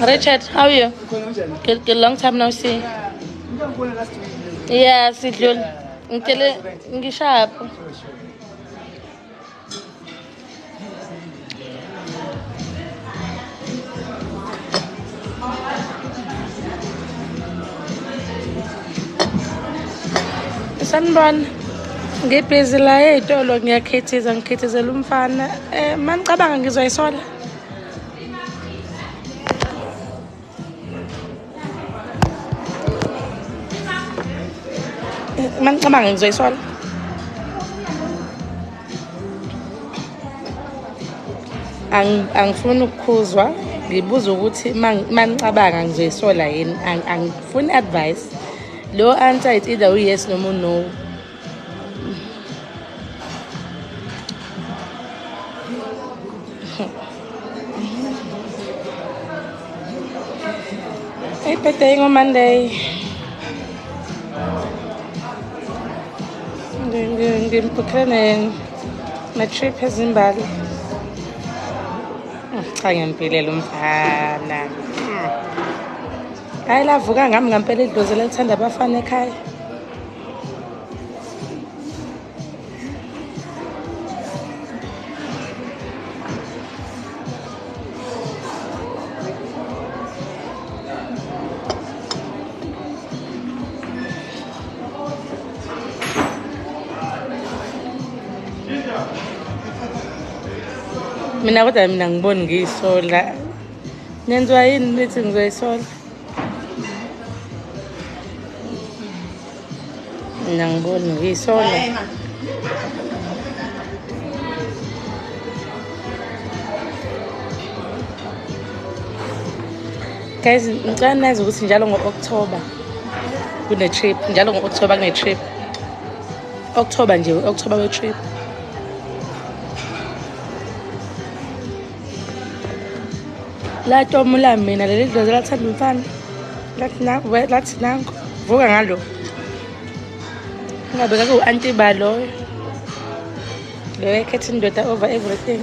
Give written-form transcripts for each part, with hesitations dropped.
Richard, how are you? Good long time no see. Yeah, sidlul. Ngitele ngishapho. Sanibona. Ngibhizi la ey'tolo ngikhithizela umfana. Manicabanga ngizoyisola. Manicabanga ngizoyisola. Angifuni ukukhuzwa. Ngibuza ukuthi manicabanga ngizoyisola yini. Angifuni advice. Lo answer it's either yes noma no. Hey, birthday on Monday. Ngimbukhene trip eZimbabwe. Cha ngempilelo umfana. Hayi lavuka ngami ngempela idlozi lelithanda abafana ekhaya. Mina kodwa mina ngiboni ngiyisola. Nenzwa yini nithi ngizoyisola? Mina ngiboni ngiyisola. Guys, ngicela nazi ukuthi njalo ngo-October kune-trip, njalo ngo-October kune-trip. October nje, October we-trip. La tomula mina leli dlozi lathanda umfana. Lathi nanko. Vuka ngalo. Ngabe kaku anti balo. Lo ekhetha indoda over everything.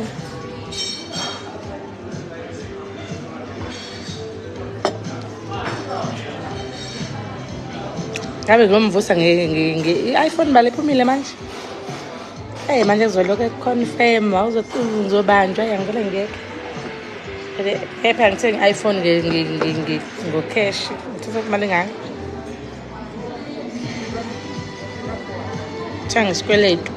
Ngabe ngomvusa nge-iPhone balephumile manje. Manje ngizoloke confirm awuzothi ngizobanjwa yangibona ngeke. Phepha ngithenga i-iPhone ngo-cash. Ngithatha imali ngani? Thenga isikweletu.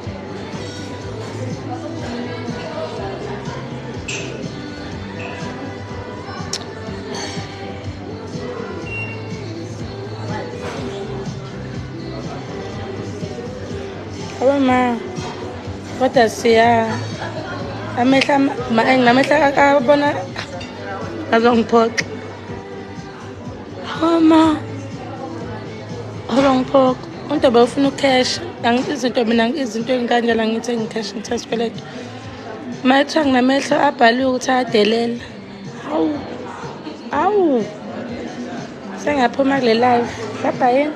Mama, kodwa siya amehla nginamehla akabona azongiphoxa. Mama, azongiphoxa. Umuntu bawufuna ucash. Izinto mina izinto engikanjalo ngithe ngicash ngithe isikweletu. Manje nginamehla abhaliwe ukuthi adelela. Hawu. Sengaphuma kule live. Bye yini?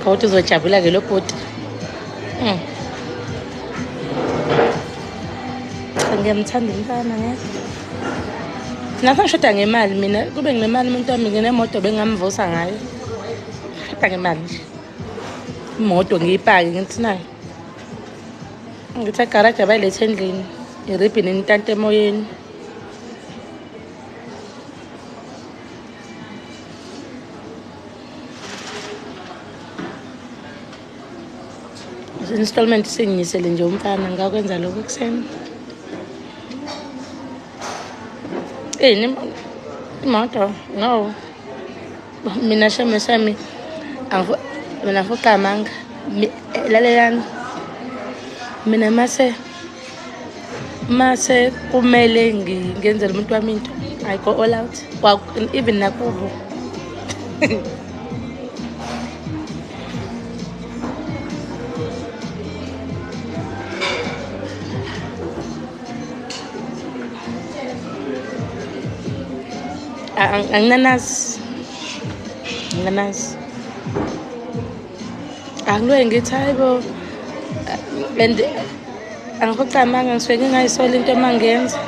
Kodwa uzojabula ke lo bhodi. Ngiyamthanda umfana ngeke. Nathi ngishoda ngemali mina kube nginemali umuntu wami nginemoto bengamvusa ngayo. Shoda ngemali nje. Imoto ngiyipake ngithi nayo. Ngithe garage abayilethe endlini. Iribhini intante emoyeni. Installment singinyisele nje umfana ngakwenza lokho ekseni. Imoto no. Mina sami mina fuka manga lalelani mina mase mase kumele ngenzele umuntu wami into, I go all out. Well, even nakubo. Anginazi. Angilwe ngithi hayibo and angiphoqamanga ngisuke ngingayisola into emangenza.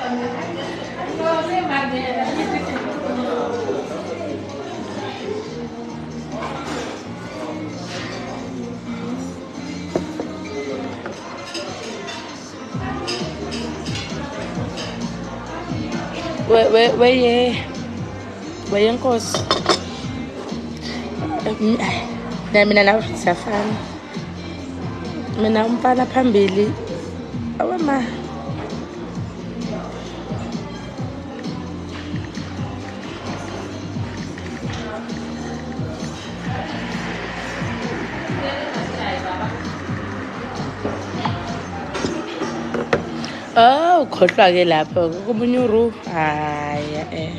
Weye Nkosi. Mina nawe siyafana. Mina umfana phambili. Awama. Oh, ukhohlwa ke lapho kubunyuru. Hayi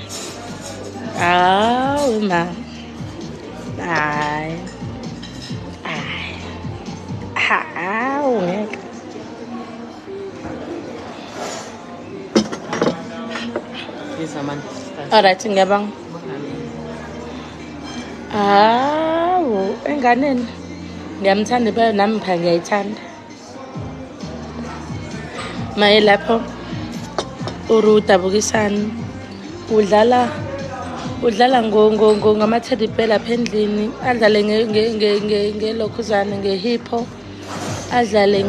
awu ma. Hayi. Hawu ngeke. Alright, ngiyabanga. Hawu, enganeni. Ngiyamthanda impela nami phela ngiyayithanda. Maye lapho udabukisana udlala ngama-teddy bear lapha endlini, adlale ngelokhuzana ngehipho, adlale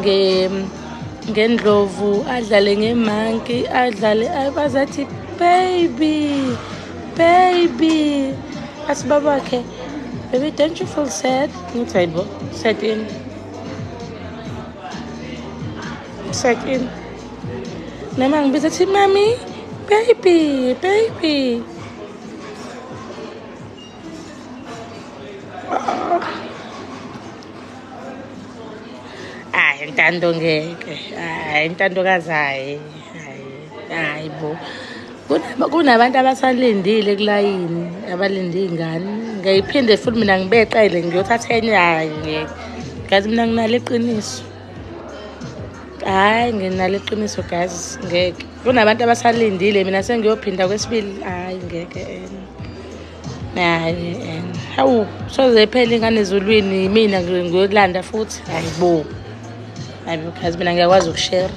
ngendlovu, adlale ngemonkey, adlale bazathi baby athi babakhe, baby don't you feel sad? Ngithi hayibo, sad in nama ngibiza athi mami baby. Intando ngeke. Intandokazi hayi bo. Kunabantu abasalindile kulayini, abalinde ingane. Ngiyayiphinde futhi mina ngibeqele ngiyothatha enye ngeke. Gazi mina nginale iqiniso. Hayi nginale iqiniso gazi ngeke. Kunabantu abasalindile mina sengiyophinda kwesibili. Hayi ngeke. Hawu soze phela ingane ezulwini mina ngiyokulanda futhi. Hayibo because mina ngiyakwazi ukushare.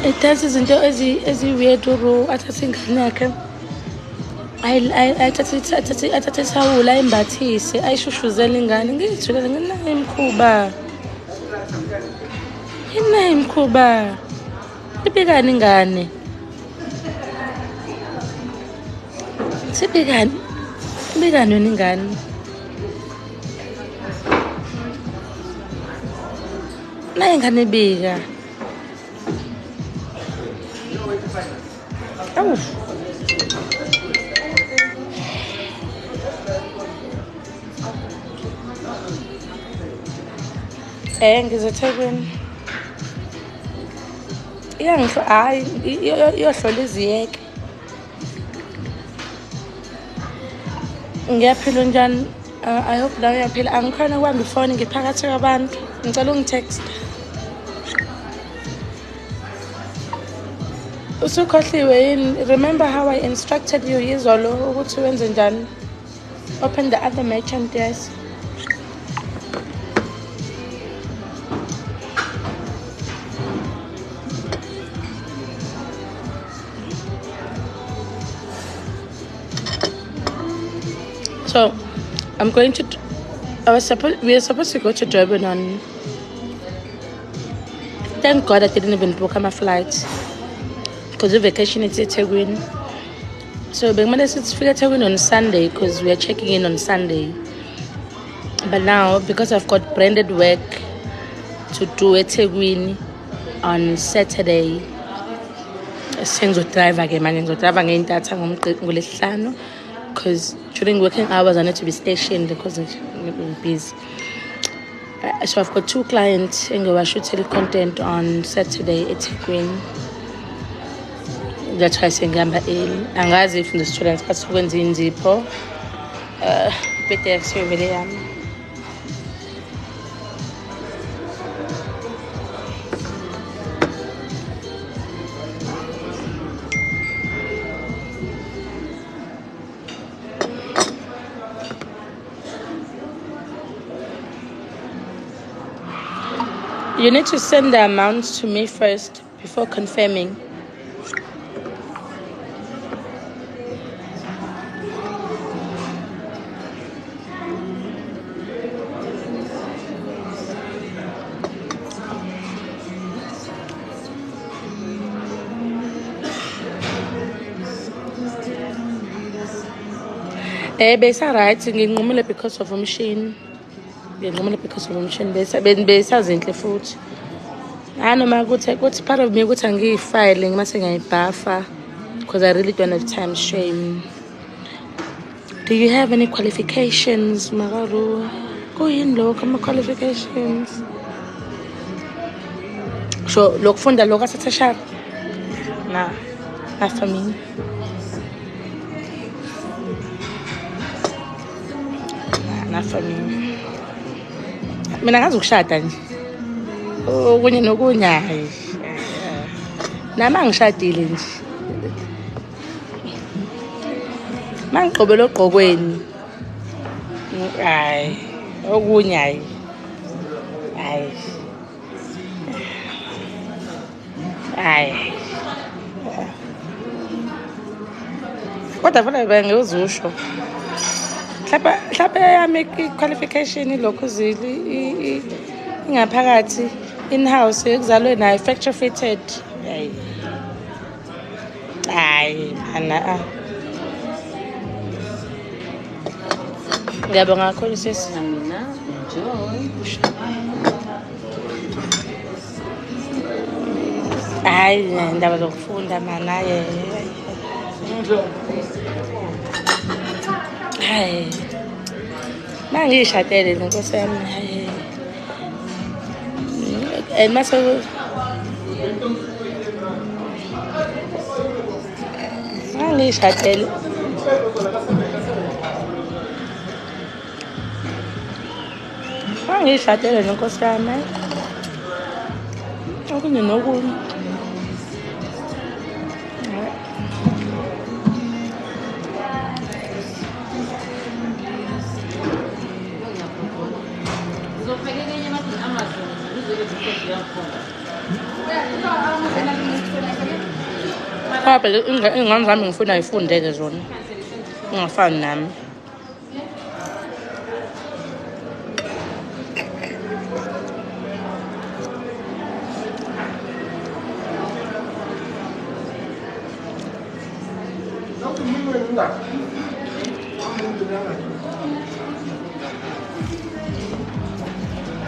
Idansi izinto ezi-weird athathe ingane yakhe athathe isawula ayimbathise ayishushuzele ingane. Ngiyithulele nginayo imikhuba ibikani ingane sibikani wena ingane. Naye ingane ibika. Awu ngizeThekwini. Hayi iyohlola iziyeke. Ngiyaphila njani? I hope nawe uyaphila. Angikhona kwami ifoni ngiphakathi kwabantu. Ngicela ungitext. Usukhohliwe yini? Remember how I instructed you izolo ukuthi wenze njani? Open the other merchant, yes. So, we are supposed to go to Durban on. Thank God I didn't even book my flight because the vacation is eThekwini. So, we're going to figure eThekwini on Sunday because we are checking in on Sunday. But now, because I've got branded work to do eThekwini on Saturday, sengizodrive again, man. Ngizodrive ngeintatha ngoLesihlanu. Because during working hours I need to be stationed because I'm busy. So I've got 2 clients engiyowashuthela content on Saturday eThekwini. That's why sengihamba early. Angazi if ngizithola ngesikhathi sokwenza inzipho. Ibhede yakusiyo vele yami. You need to send the amounts to me first before confirming. Besa right, nginqumile because of umshini. Nginqumile because of umshini besazinhle futhi. Noma ukuthi part of me ukuthi angiyifile ngimase ngiyibhafa because I really don't have time. Shame. Do you have any qualifications, Magaru? Go in, look, my qualifications. So, look, funda look at sharp. Nah, not for me. Not for me. Mina ngazukushada nje. Okunye nokunye hayi. Nama ngishadile nje. Mangigqobela ogqokweni. Hayi, okunye hayi. Hayi. Hayi. Kodwa vele bengiyozusho. Mhlawumbe yami qualification lokho zili ingaphakathi in-house ekuzalwe nayo factory fitted. Hayi ana ngiyabonga kakhulu sisi. Mina enjoy. Hayi indaba zokufunda mana ye. Hayi. Mangishadele lenkosi yami hayi. Mase mangishadele. Mangishadele lenkosi yami. Okunye nokunye. Phela ingane zami ngifuna ayifundeke zona. Ngingafani nami.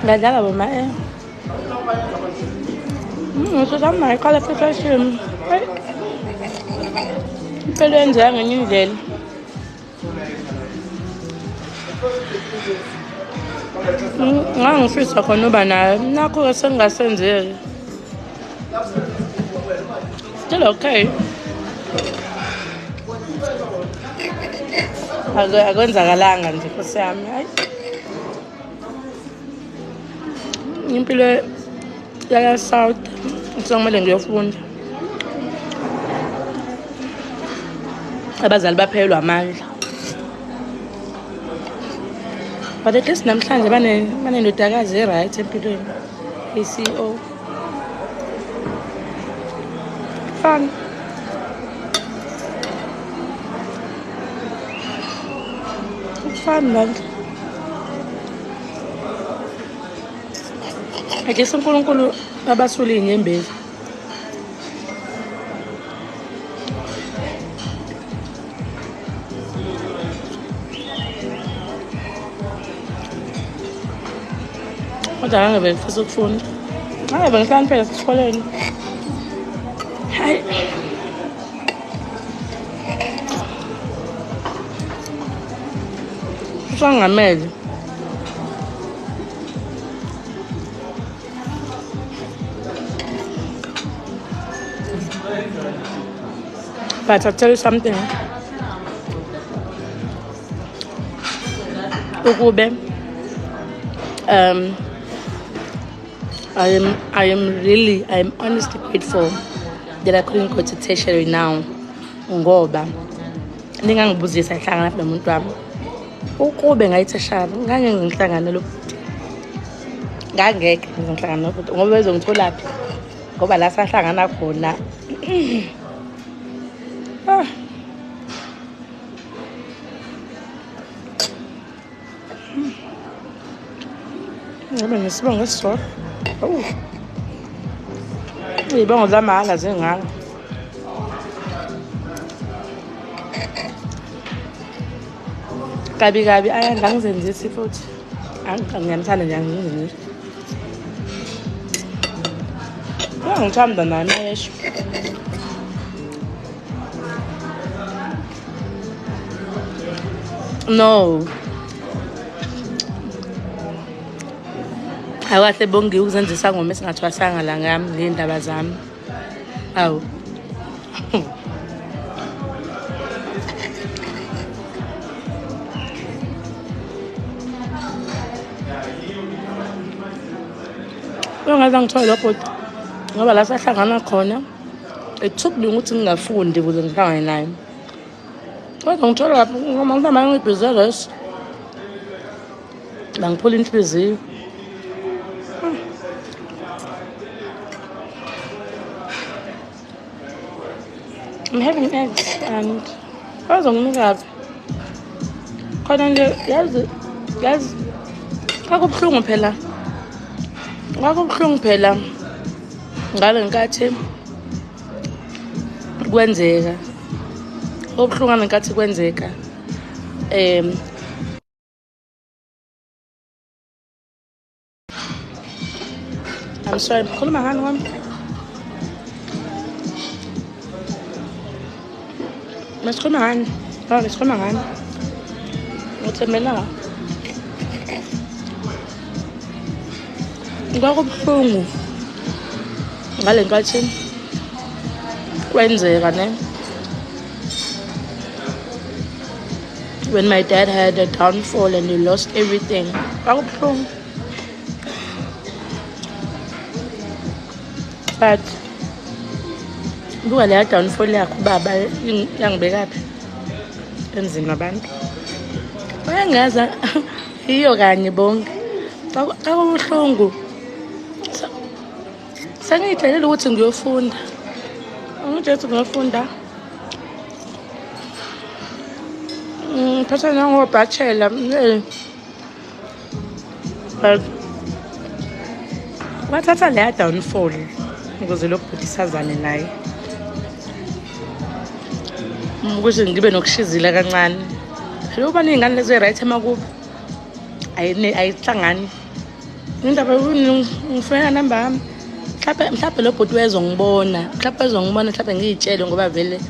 Ngadala boma ngizozama i-qualification. Impela yenziwa ngenye indlela. Ngangifisa khona uba nayo. Nakho-ke sengingasenzeki. Still okay. Akwenzakalanga nje Nkosi yami. Hayi. Impilo ya South ngizokumele ngiyofunda. Abazali baphelelwa amandla. But at least namhlanje banendodakazi e-right empilweni. i-CEO. Fun. Fun man. Ake uNkulunkulu abasule inyembezi. Kodwa ngabe ngifisa ukufunda. Ngabe ngihlala phela esikoleni. Hayi. Usangamele. But I'll tell you something. Ukube, I am honestly grateful that I couldn't go to tertiary now. Ngoba ningangibuzisa ihlangana nomuntu wami. Ukube ngayitheshara ngeke ngihlangane lo ngangeke ngihlangana nomuntu ngoba bezongithola phi ngoba la sahlangana khona ngabe ngisibonga esisodwa iy'bongo zamahhala zingaka kabi angizenzisi futhi ngiyamthanda nje angizenzisi ngithanda naye mayesho no awakahle bongiwe ukuzenzisa ngoma esingathwasanga la ngami ngey'ndaba zami awu ungaze ngithole lo bhuti ngoba la sahlangana khona it took me ukuthi ngingafundi ukuze ngihlangane naye kodwa ngithola lapho ngoba ngihamba ngibhizelesi bangiphula inhliziyo I'm having eggs and bazonginikaphi khona nje yazi kwakubuhlungu phela ngale nkathi kwenzeka obuhlungu ngenkathi kwenzeka I'm sorry khuluma ngani wami Nesikhuluma ngani uthembela kwakubuhlungu ngale nkathi kwenzeka ne when my dad had a downfall and he lost everything kwakubuhlungu but buka leya downfall yakho baba yangibekaphi emzini wabantu bayangaza iyo kanye bonke kwakubuhlungu sengiyijayele ukuthi ngiyofunda ngiphatha nangobachelor but wathatha leya downfall ukuze lo bhuti sazane naye ukuthi ngibe nokushizila kancane phela uba ney'ngane lezo right emakubo ayihlangani indaba ngifuna namba yami mhlawumbe lo bhuti wezongibona mhlawumbe ngiyitshele ngoba vele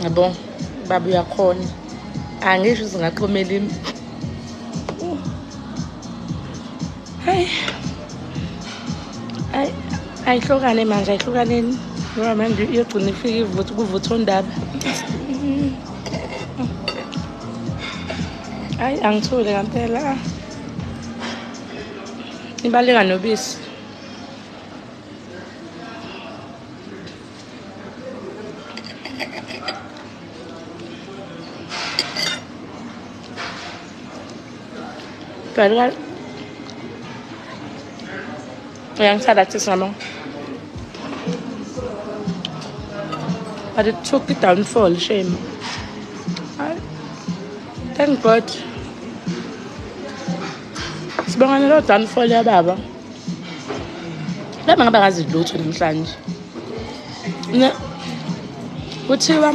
yabo baba uyakhona angisho singaxhomela ayihlukane manje ayihlukaneni ngoba manje iyogcina ifika kuvutha ondaba hayi angithule ngampela ibaleka nobisi but uyangithanda sis ngamo but it took it downfall shame thank God sibongana lo downfall yababa laba ngabangazi lutho namhlanje kuthiwa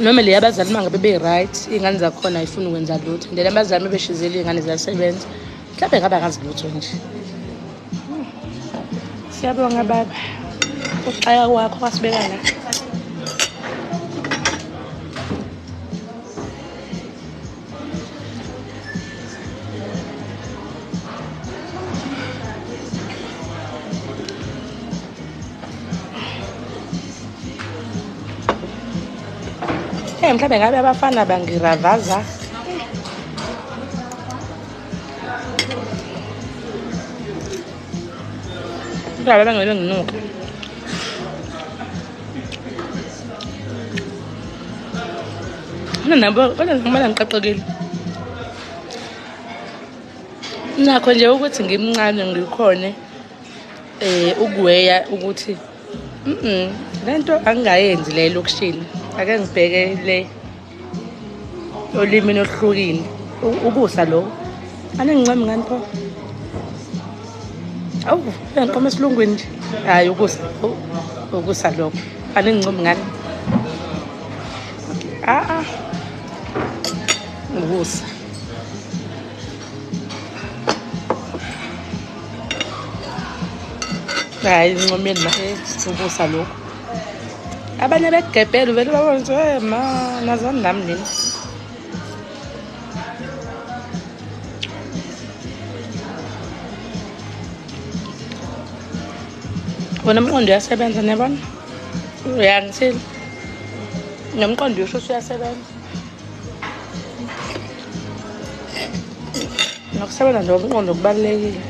noma le abazali mangabe be-right iy'ngane zakhona ayifuni ukwenza lutho ndela abazali beshizela iy'ngane ziyasebenza mhlawumbe ngabangazi lutho nje siyabonga baba uxaya kwakho wasibeka la Mhlawumbe ngabe abafana bangiravaza. Mhlawumbe bangebe nginuka. Nabo kodwa ngibona ngiqaqekile. Nakho nje ukuthi ngimncane ngikhone ukuweya ukuthi lento angayenzi le lokishini. Ake ngibheke le olimi oluhlukile. Ukusa lo. Anengincane ngani pho? Awu, ngikoma esilungwini nje. Hayi ukusa lokho. Anengincane ngani? Ukusa. Hayi ngincomeni na ukusa lokho. Abanye begebhela vele babona ukuthi nazani nami nini. Wona umqondo uyasebenza nebona? Uyangithini? Nomqondo usho uyasebenza. Nokusebenza nje umqondo kubalulekile.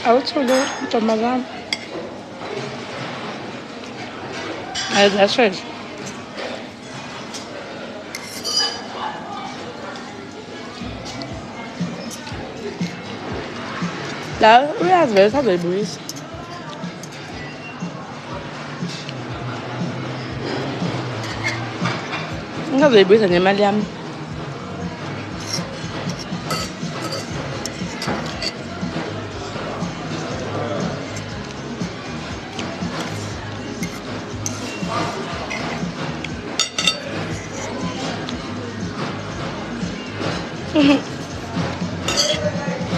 Awuthule ntombazana. Ayizashesha. La uyazi vele sazoyibuyisa. Ngizoyibuyisa nemali yami.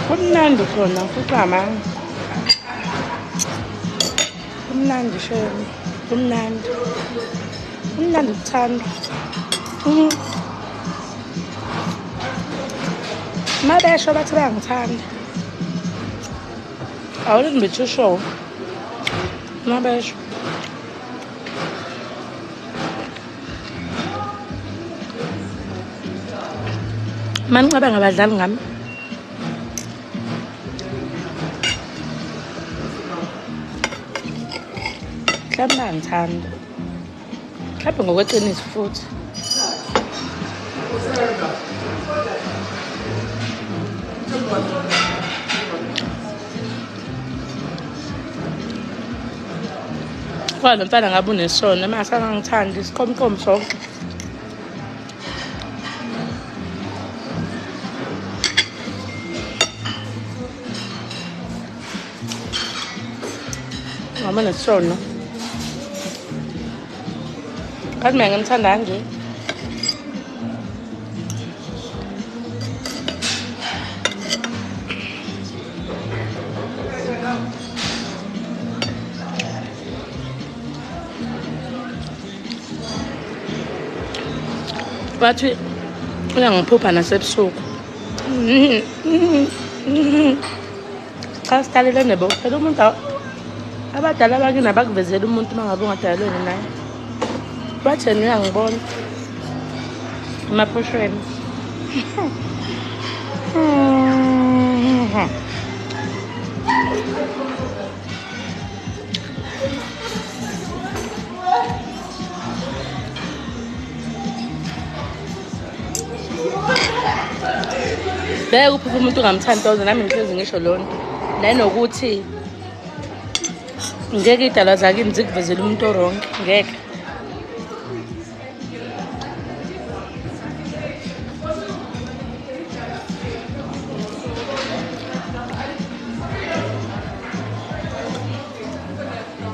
Kumnandi khona futhi amanga. Kumnandi shame. Kumnandi. Kumnandi kuthanda. Mabesho bathi bangithanda. Awulithi bethu show. Mabesho. Mani ngicabanga abadlali ngami. Mhlawumbe bangithanda. Mhlawumbe ngokweqiniso futhi. Kwa lo mfana ngabe unesona mase angangithandi isikhomkhomo sonke. Ngaba nesona. Kathi mina ngimthanda kanje. Bathi uyangiphupha nasebusuku. Cha sitalele nebo phela umuntu abadala bakini abakuvezela umuntu mangabe ungadalelwe naye. Bathi uyangibona emaphushweni. Beka uphupha umuntu ungamthandi thoza nami ngihlezi ngisho lonto. Nanokuthi ngeke idalwa zakini zikuvezela umuntu wrong ngeke.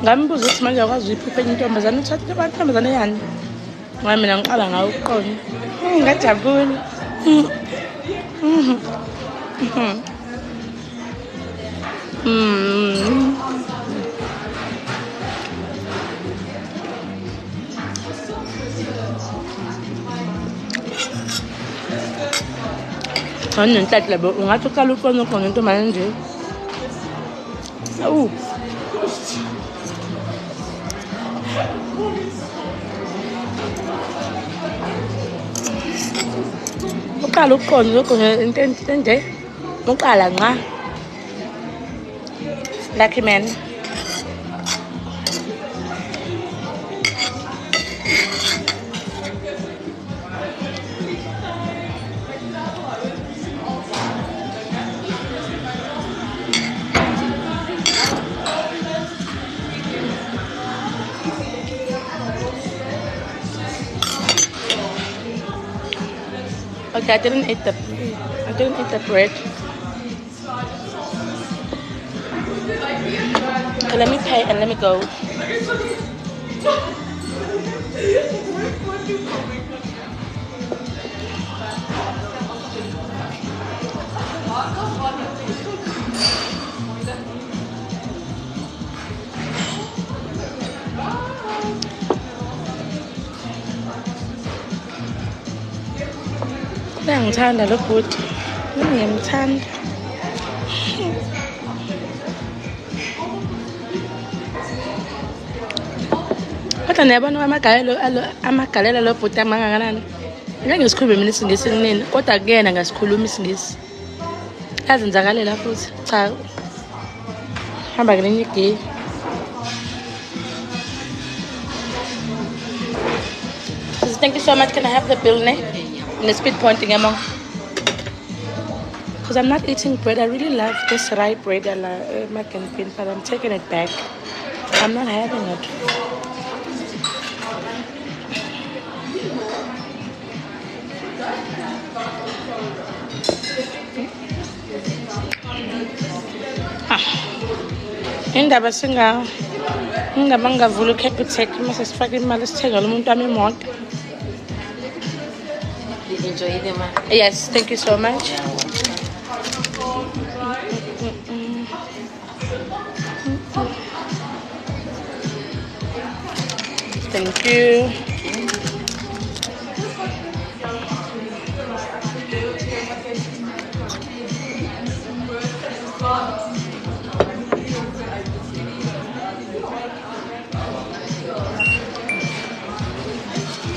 Ngambuza ukuthi manje akwazi uyiphupha enye intombazane uthathe intombazane yani. Ngoba mina ngiqala ngawo ukuqonda. Ngajabula. Nenhlanhla ungathi uqala uqonda into manje nje Oh, uqala ukuqonda lokho into enje. Uqala nqa. Lucky man. Okay, I didn't eat the bread. Okay, let me pay and let me go. Ngiyangithanda lo bhuti. Ngiyamthanda. Kodwa niyabona amagalelo lo bhuti amangakanani. Ngeke ngisikhulume mina isingisi kunini, kodwa kuyena ngasikhuluma isingisi. Yazenzakalela futhi. Cha. Hamba ngelinye igay. Thank you so much. Can I have the bill ne? In the speed pointing among. Because I'm not eating bread. I really love this rye bread, mac and bean, but I'm taking it back. I'm not having it. Indaba ngavula uCapitec mase sifake imali sithengele umuntu wami imoto. Did you enjoy them? Yes, thank you so much. Thank you.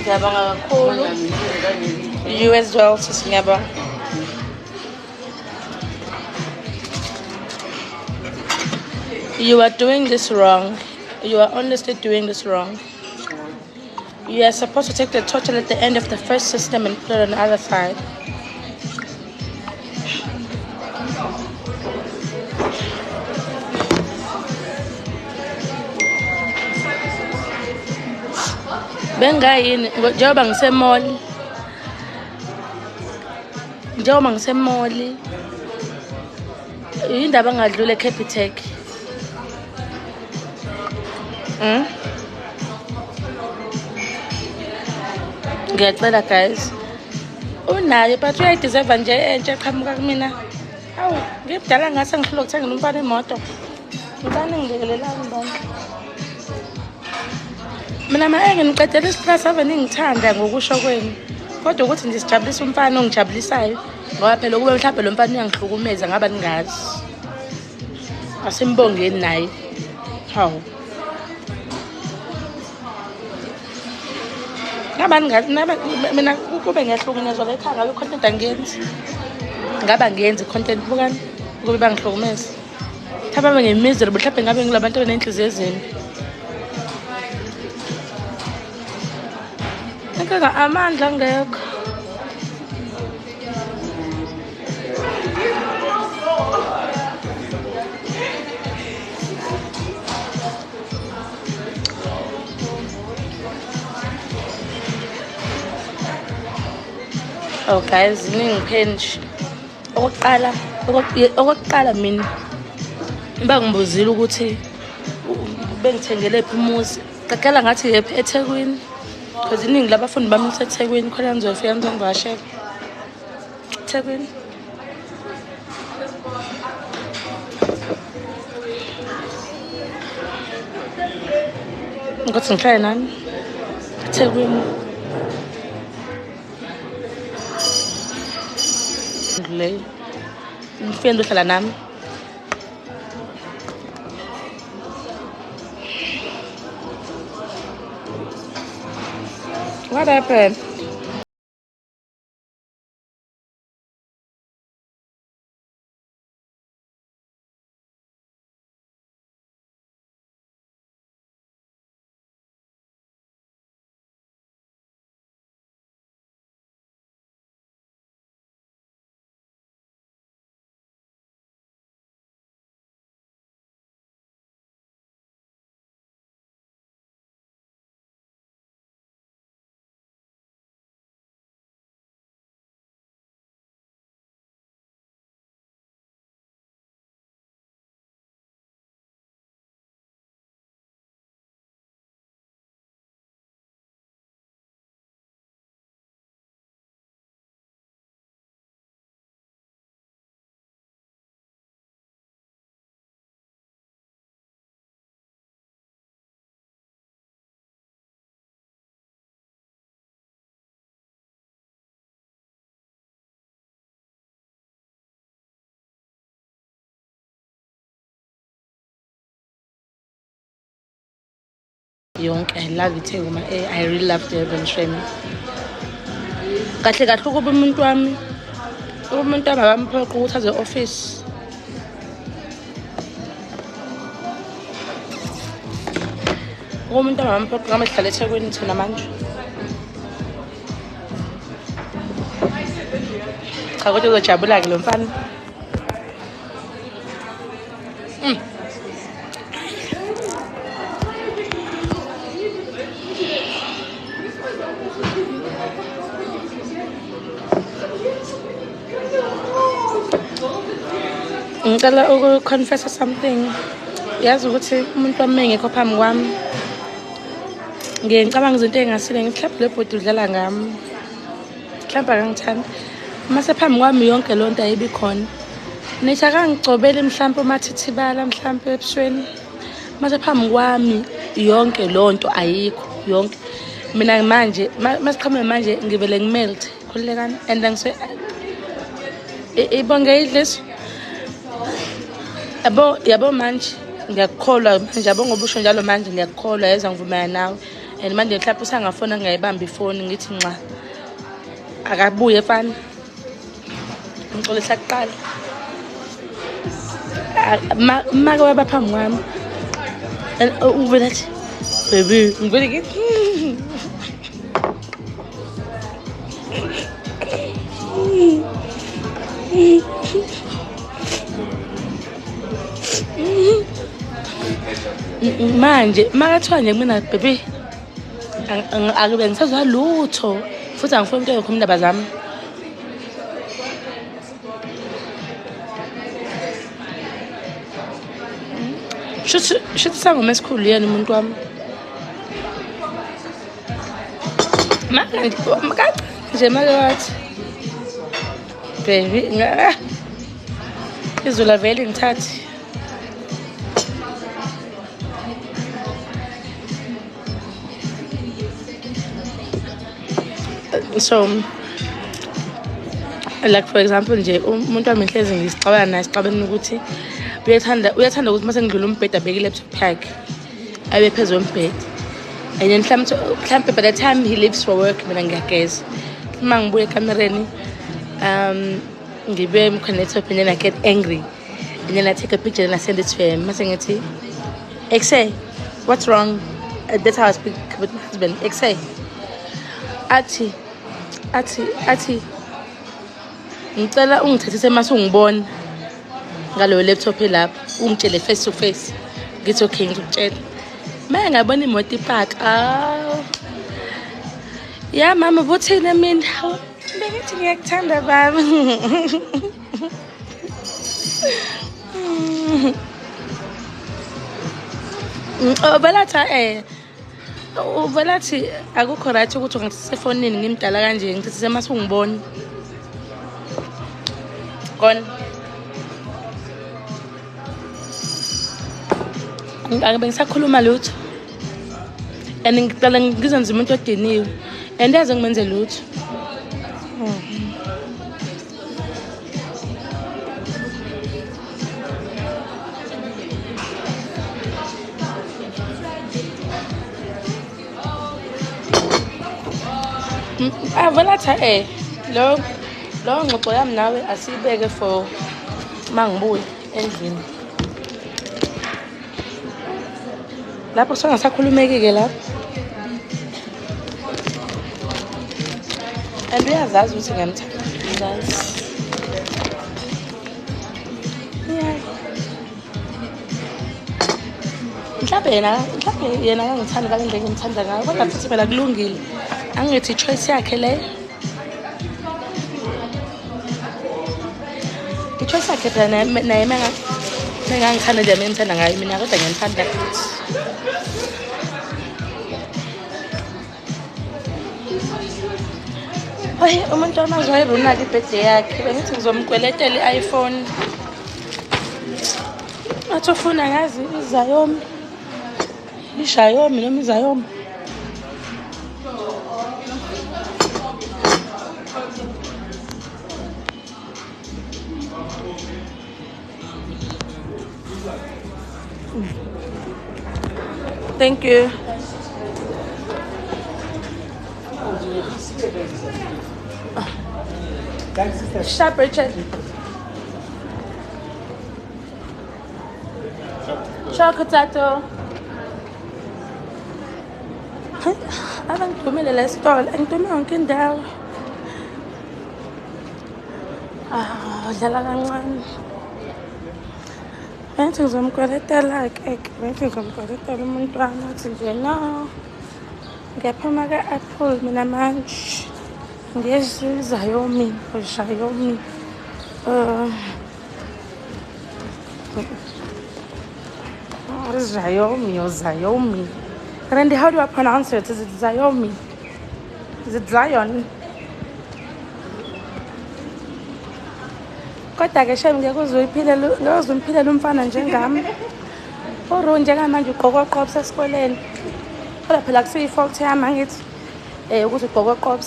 Ngiyabonga kakhulu. You as well, sis. Ngiyabonga. You are doing this wrong. You are honestly doing this wrong. You are supposed to take the total at the end of the first system and put it on the other side. Bengayini njengoba ngisemall. Njengoba ngisemall. Indaba ngadlula eCapitec. Ngiyacela guys. Unayo but uyayideserve nje entsha qhamuka kumina. Awu, ngibudala ngase ngihlule ukuthengela umfana imoto. Ngibani ngilekelelani bani? Mina manje ngiqedela isiklasi ave ningithanda ngokusho kwenu. Kodwa ukuthi nje sijabulisa umfana ongijabulisayo. Ngoba phela kube mhlawumbe lo mfana uyangihlukumeza ngaba ningazi. Asimbongeni naye. Hawu. Ngabani mina kube ngiyahlukunyezwa la ekhaya ngabe content angiyenzi. Ngaba ngiyenzi content bukani kube bangihlukumeza. Thaba ngemiserable mhlawumbe ngabe ngilabantu abanenhliziyo ezimbi. Ngeke amandla ngekho. Oh guys, ningiphenji. Okokuqala mina bangibuzile ukuthi bengithengele phi umuzi. Qaqala ngathi eThekwini. Because iningi labafundi bami eThekwini khona ngizofika ngizongivashela. eThekwini. Ngothi ngihlale nani? eThekwini. Ngile. Ngifike ndohlala nami. What happened? Yonke I love it I really love Durban Shrimp. Kahle kahle ukuba umuntu wami abamuphoqa ukuthi aze office. Umuntu abamuphoqa ngama sihlala eThekwini thina manje. Cha kodwa uzojabula ke lo mfana. Ngicela ukuconfessa something. Yazi ukuthi umuntu wami ngekho phambi kwami. Ngicabanga izinto engasile ngihlapha le bhodi udlala ngami. Mhlawumbe akangithandi. Mase phambi kwami yonke lonto ayibi khona. Nithi akangicobeli mhlawumbe umathithibala mhlawumbe ebusweni. Mase phambi kwami yonke lonto ayikho yonke. Mina manje masiqhamuke manje ngivele ngimelt khulekani and ngise ibonge idliso. Yabo manje ngiyakholwa manje yabo ngoba usho njalo manje ngiyakholwa yeza ngivumela nawe and manje mhlawumbe usangafona ngayibamba ifoni ngithi nxa akabuye efana ngixolisa kuqala make waba phambi kwami uvela athi baby ngivele ngithi manje makathiwa nje mina baby akube ngisazwa lutho futhi angifuni into yokho indaba zami Should sangoma esikhulu yena umuntu wami maka nje wathi baby izula vele ngithathi so like for example nje umuntu wami inhlezi ngisixabana naye sixabana ukuthi uyathanda ukuthi mase ngidlula umbhede abeke laptop yakhe abe phezulu umbhede and then mhlawumbe by the time he leaves for work mina ngiyageza uma ngibuye ekamereni ngibe mconnect and then I get angry and then I take a picture and I send it to him mase ngithi Exe what's wrong that's how I speak with my husband Exe athi ngicela ungithathise mase ungibona ngalo laptop lapha ungitshele face to face ngithi okay ngikutshela manje ngabona imoto ipaka ya mama ubuthini mina bengithi ngiyakuthanda baba Uvelathi akukho right ukuthi ngithathe efonini ngimdala kanje ngithathe mase ungibona. Gone. Angibe ngisakhuluma lutho. And ngicela ngizenze umuntu odiniwe. And yazi ngimenze lutho. Vele athi lo ngxoxo yami nawe asiyibeke for uma ngibuya endlini. Lapho sengasakhulumeki-ke lapho. And uyazazi ukuthi ngiyamthanda. Yeah. Mhlawumbe yena akangithandi ngale ndlela engimthanda ngayo, kodwa futhi phela kulungile. Angithi i-choice yakhe leyo. I-choice yakhe phela naye mengangithanda nje ngimthanda ngayo mina, kodwa ngiyamthanda futhi. Hayi, umuntu wamazwe wayirunaka ibhede yakhe. Bengithi ngizomkweletela i-iPhone. Athi ufuna ngazi iZayomi. Ishayomi noma iZayomi. Thank you. Sharp, Richard. Chocolate. Abangidumile le store, angidume yonke indawo. Dlala kancane. Bengithi ngizomkweletela-ke, umuntu wami athi nje no. Ngiyaphuma ka-Apple mina manje. NgiyeZayomi, Xiaomi. Xiaomi or Zayomi. Randy, how do I pronounce it? Is it Zayomi? Is it Zion? Kodwa-ke shem ngiyakuzuyiphilela umfana njengami. Uru njengamanje ugqoka oqobo esikoleni. Kodwa phela kusiyi-fault yami angithi ukuthi ugqoka oqobo.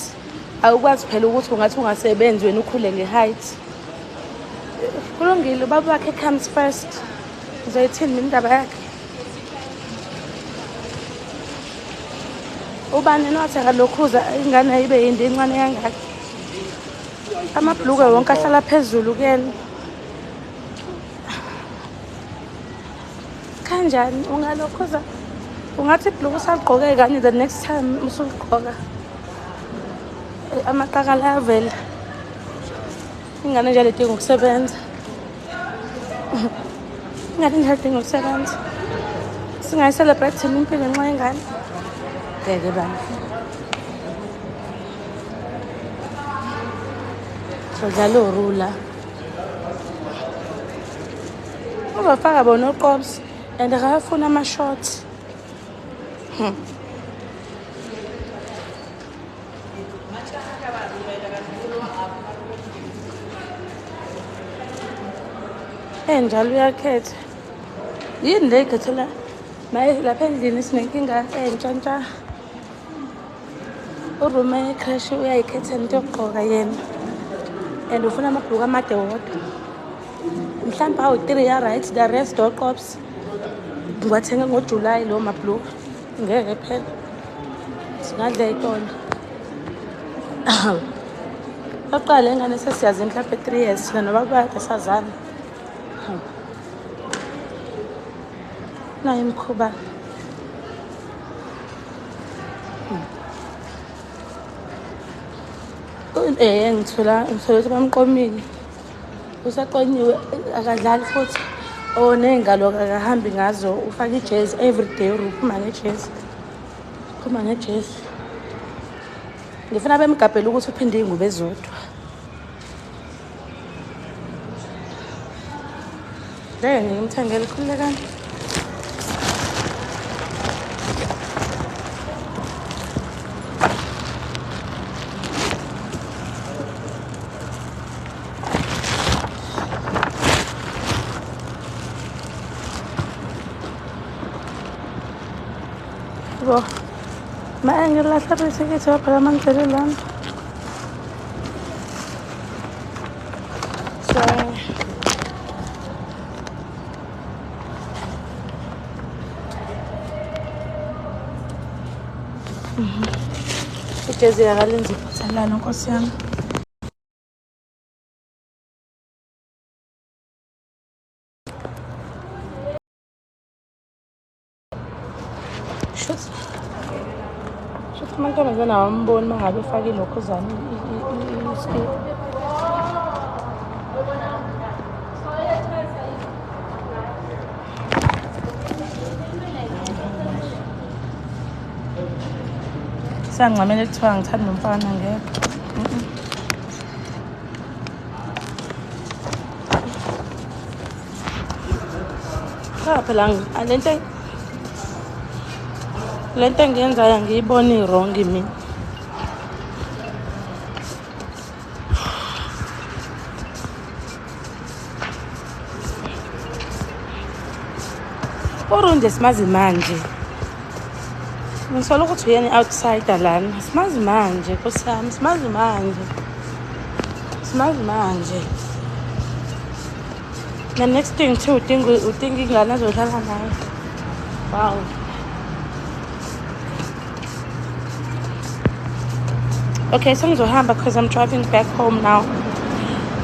Awukwazi phela ukuthi ungathi ungasebenzi wena ukhule nge-height. Kulungile ubaba wakhe comes first. Uzoyithini mina indaba yakhe? Ubani nothenga lokhuza ingane ibe yinde encane kangaka. Amabhluke wonke ahlala phezulu kuyena. Kanjani ungalokhuza? Ungathi ibhluke usagqoke kanye the next time usuligqoka. Amaqaka lavela. Ingane nje ledinga ukusebenza. Ingane nje ledinga ukusebenza. Singayi-celebrate impilo nxa ingane. Ngeke bani. Sodlala urula. Uzofaka bona oqobs and akafuna ama-shorts. Njalo uyakhetha. Yini le ikhethela? Maye lapha endlini sinenkinga entsha. Urume crash uyayikhetha into yokugqoka yena. And ufuna amabhluku amade wodwa. Mhlawumbe awu-3 ya-right, the rest oqobs. Ngiwathenga ngoJuly lo mabhluku. Ngeke phela. Singadla itondo. Oqala ingane sesiyazi mhlawumbe 3 years noma baba sazana. Nayi imkhuba. Ngithola ukuthi bamqomile. Usaqonyiwe akadlali futhi. Ney'ngalo akahambi ngazo. Ufaka ijezi everyday uphuma ngejezi. Uphuma ngejezi. Ngifuna bemgabhela ukuthi uphinde iy'ngubo ezodwa. Ngimthengele khululekani. Ma ngilahla bese phela mangicela lana. Ugezi yakalenza iphathelana Nkosi yami. Shuthi amantombazane awamboni uma ngabe efake ilokhuzana iskipa. Sangicamele kuthiwa ngithanda umfana ngeke. Cha phela lento engiyenzayo ngiyibona i-wrong mina. Urunde simazi manje. Ngisola ukuthi uyena outsider lana. Simazi manje Nkosi yami, simazi manje. Simazi manje. The next thing too, udinga ingane azodlala nayo. Wow. Okay, sengizohamba because I'm driving back home now.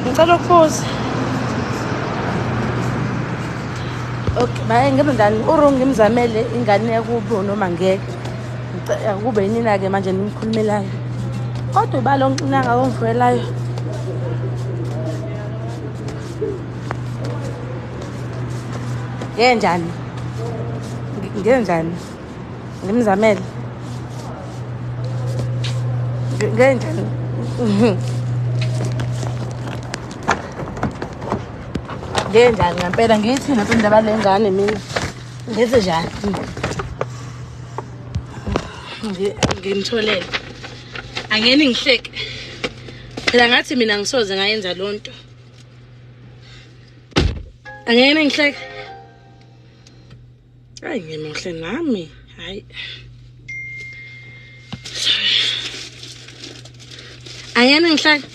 Ngicela ukubuza. Okay, baye ngibe ndani urungu ngimzamele ingane yakubo noma ngeke. Akube yinina ke manje nimkhulumelayo. Kodwa ibalo nanga ongivelayo. Ngenjani? Ngenjani? Ngimzamele. Ngenjani? Ngenjani ngempela ngithi lapho indaba lengane mina. Ngenze njani? Ngimtholele. Angeni ngihleke. Phela ngathi mina ngisoze ngayenza lonto. Angeni ngihleke. Hayi ngimuhle nami. Hayi. Angeni ngihleke.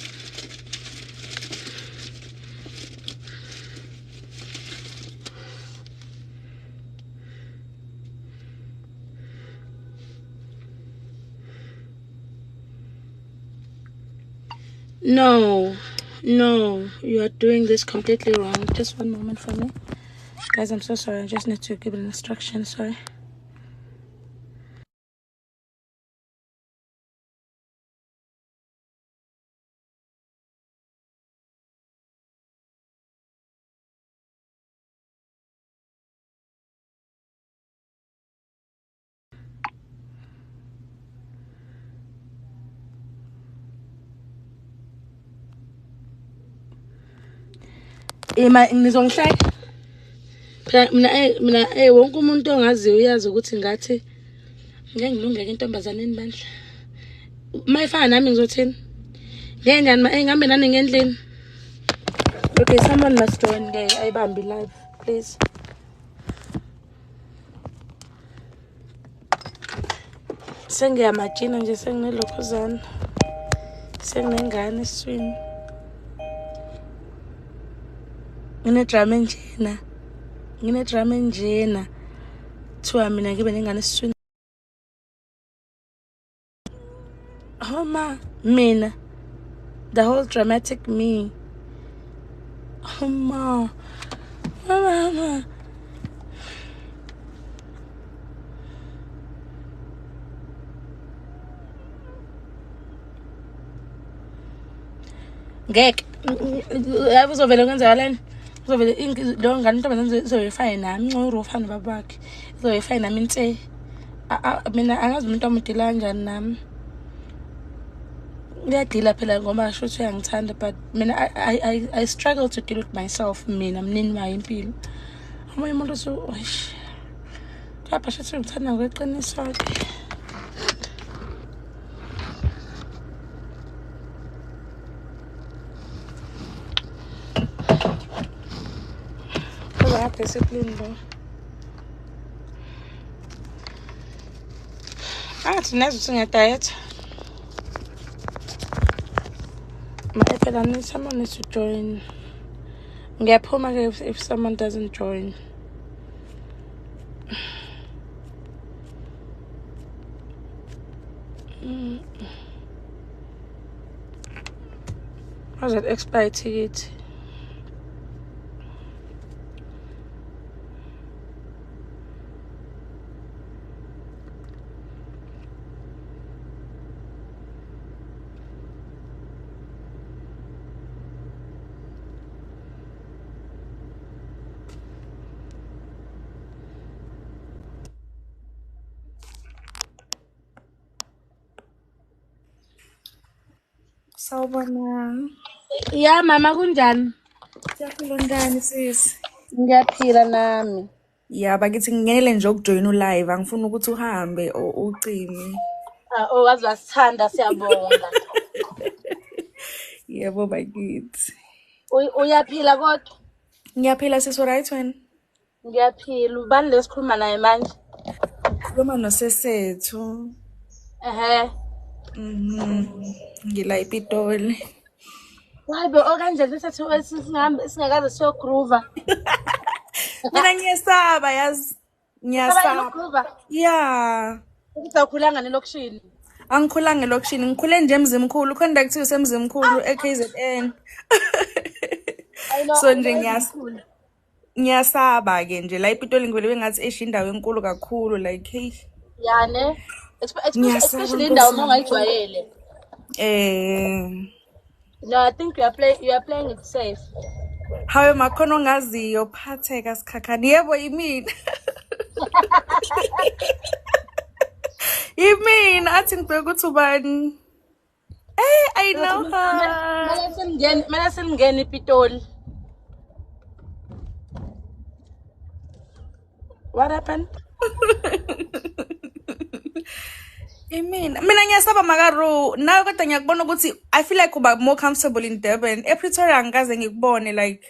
No, you are doing this completely wrong. Just one moment for me. Guys, I'm so sorry. I just need to give an instruction. Sorry. Nizongihleka. Phela mina wonke umuntu ongaziyo uyazi ukuthi ngathi ngeke ngilungeke intombazaneni bandla. Mayifana nami ngizothini? Ngenjani ngihambe nani ngendlini? Okay, someone must join ayibambi live, please. Sengiyamajina nje senginelokhuzana. Senginengane esiswini. Ngine-drama njena. Thiwa mina ngibe nengane esiswini. Homa mina. The whole dramatic me. Mama. Ngeke uzovela kwenzakalani? Uzovela lo ngane intombazane izoyifana nami ncuru ufana babakhe. Izoyifana nami inse. Mina angazi umuntu omudila kanjani nami. Ngiyadila phela ngoba sho ukuthi uyangithanda, but mina I struggle to deal with myself. Mina mnini wayo impilo. Omunye umuntu so lapha sho ukuthi ngithanda ngokweqiniso ke. Discipline though. Tonight we're a diet. Someone needs to join. If someone doesn't join. How's that expire ticket? Sawubona. Yeah, mama kunjani? Siyaphila njani sis? Ngiyaphila nami. Ya bakithi ngingenele nje ukujoyina ulive angifuni ukuthi uhambe ucime. Oh, wazi wasithanda siyabonga. Yebo bakithi. Uyaphila kodwa? Ngiyaphila sis, right wena? Ngiyaphila. Ubani lesikhuluma naye manje? Khuluma nosesethu. Ehhe. Ngila ePitoli. Hayibo okanje sesethu singakaze siyogroova. Mina ngiyesaba yazi. Ngiyasaba. Yeah. Uzakhula ngani lokishini? Angikhulanga elokishini, ngikhule nje emzimkhulu, conduct usemzimkhulu eKZN. So nje ngiyasaba ke nje la ePitoli ngivele bengathi eshindawo enkulu kakhulu like hey. Yani especially indawo mongayijwayele. No, I think you are playing it safe. Hawe makhono ongaziyo phatheka sikhakhani. Yebo yimina. Yimina athi ngibheka ukuthi ubani. I know her. Mina sengene ePitoli. What happened? Mina ngiyasaba makaru nawe kodwa ngiyakubona ukuthi I feel like uba more comfortable in Durban. ePretoria angikaze ngikubone like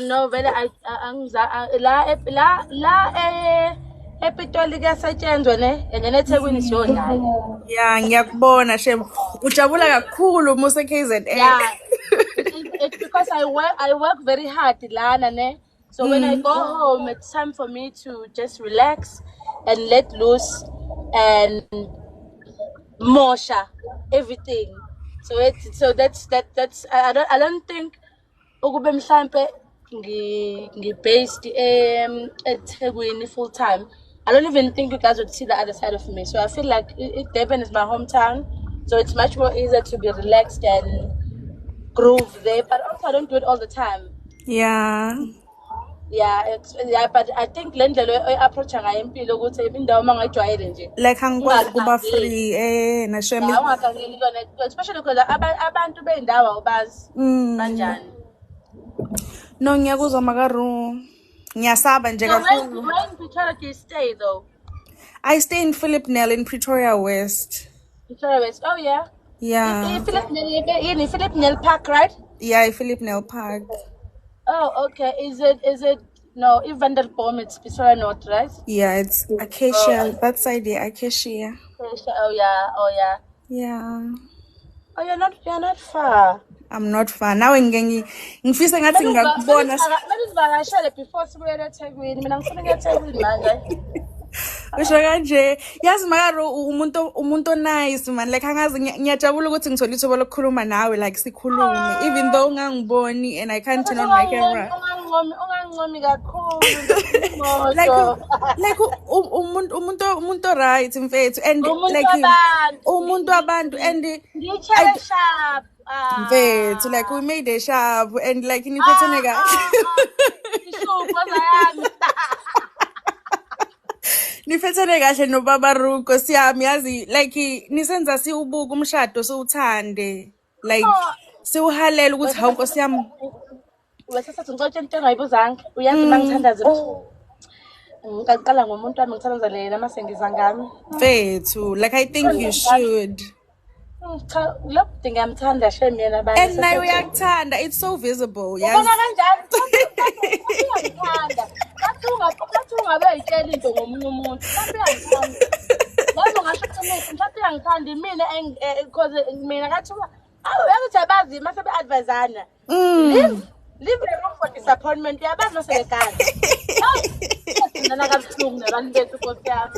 no vele la ePitoli kuyasetshenzwa ne and eThekwini siyonayo. Yeah, ngiyakubona shem ujabula kakhulu muse KZN. Yeah. It's because I work very hard lana ne. So when I go home, it's time for me to just relax and let loose and mosha everything. So that's I don't think ukube mhlambe ngi-based eThekwini full time. I don't even think you guys would see the other side of me. So I feel like Durban is my hometown, so it's much more easier to be relaxed and groove there. But also I don't do it all the time. Yeah. Yeah, but I think le ndlela approach ngayo impilo ukuthi indawo mangayijwayele nje like angikwazi kuba free nasho mina ungakangeli kona especially because abantu beindawo awubazi kanjani. No ngiyakuzwa makaru ngiyasaba nje kakhulu. Where in Pretoria do you stay though? I stay in Philip Nel in Pretoria West. Pretoria West. Oh yeah. Yeah. In Philip Nel Park, right? Yeah, Philip Nel Park. Oh, okay. Is it no, if Vanderboom, it's Pretoria North, right? Yeah, it's Acacia. That side, yeah, Acacia. Oh yeah. Yeah. Oh, you're not far. I'm not far. Now ngifisa ngathi ngakubona. Maybe before sibuye eThekwini. Mina ngifuna eThekwini manje. Usho kanje yazi makaru umuntu nice man like angazi ngiyajabula ukuthi ngithola ithuba lokukhuluma nawe like sikhulume even though ungangiboni and I can't turn on my camera. Ungangomi kakhulu. Like umuntu right mfethu and like umuntu abantu and ngiyishaya sharp. Mfethu like we made a sharp and like niphethe kahle. Ishuku yami. Nifethene kahle nobaba Ruko siyami yazi like nisenza siubuka umshado siuthande like siuhalela ukuthi hawu Nkosi yami wesathatha ngicela into engayibuzanga uyazi mangithandaza ngicela ngomuntu wami ngithandaza lena mase ngizangami mfethu like I think you should cha lo ngiyamthanda shame yena bani and nayo uyakuthanda it's so visible yazi ubona kanjani ngiyamthanda ungabe ayitshela into ngomunye umuntu ngiyangithanda lazo ngasho ukuthi mhlawumbe uyangithanda mina because mina kathiwa uyakuthi abazi mase be-advisana leave the room for disappointment uyabazi mase bekhala nana kabuhlungu nabantu bethu Nkosi yami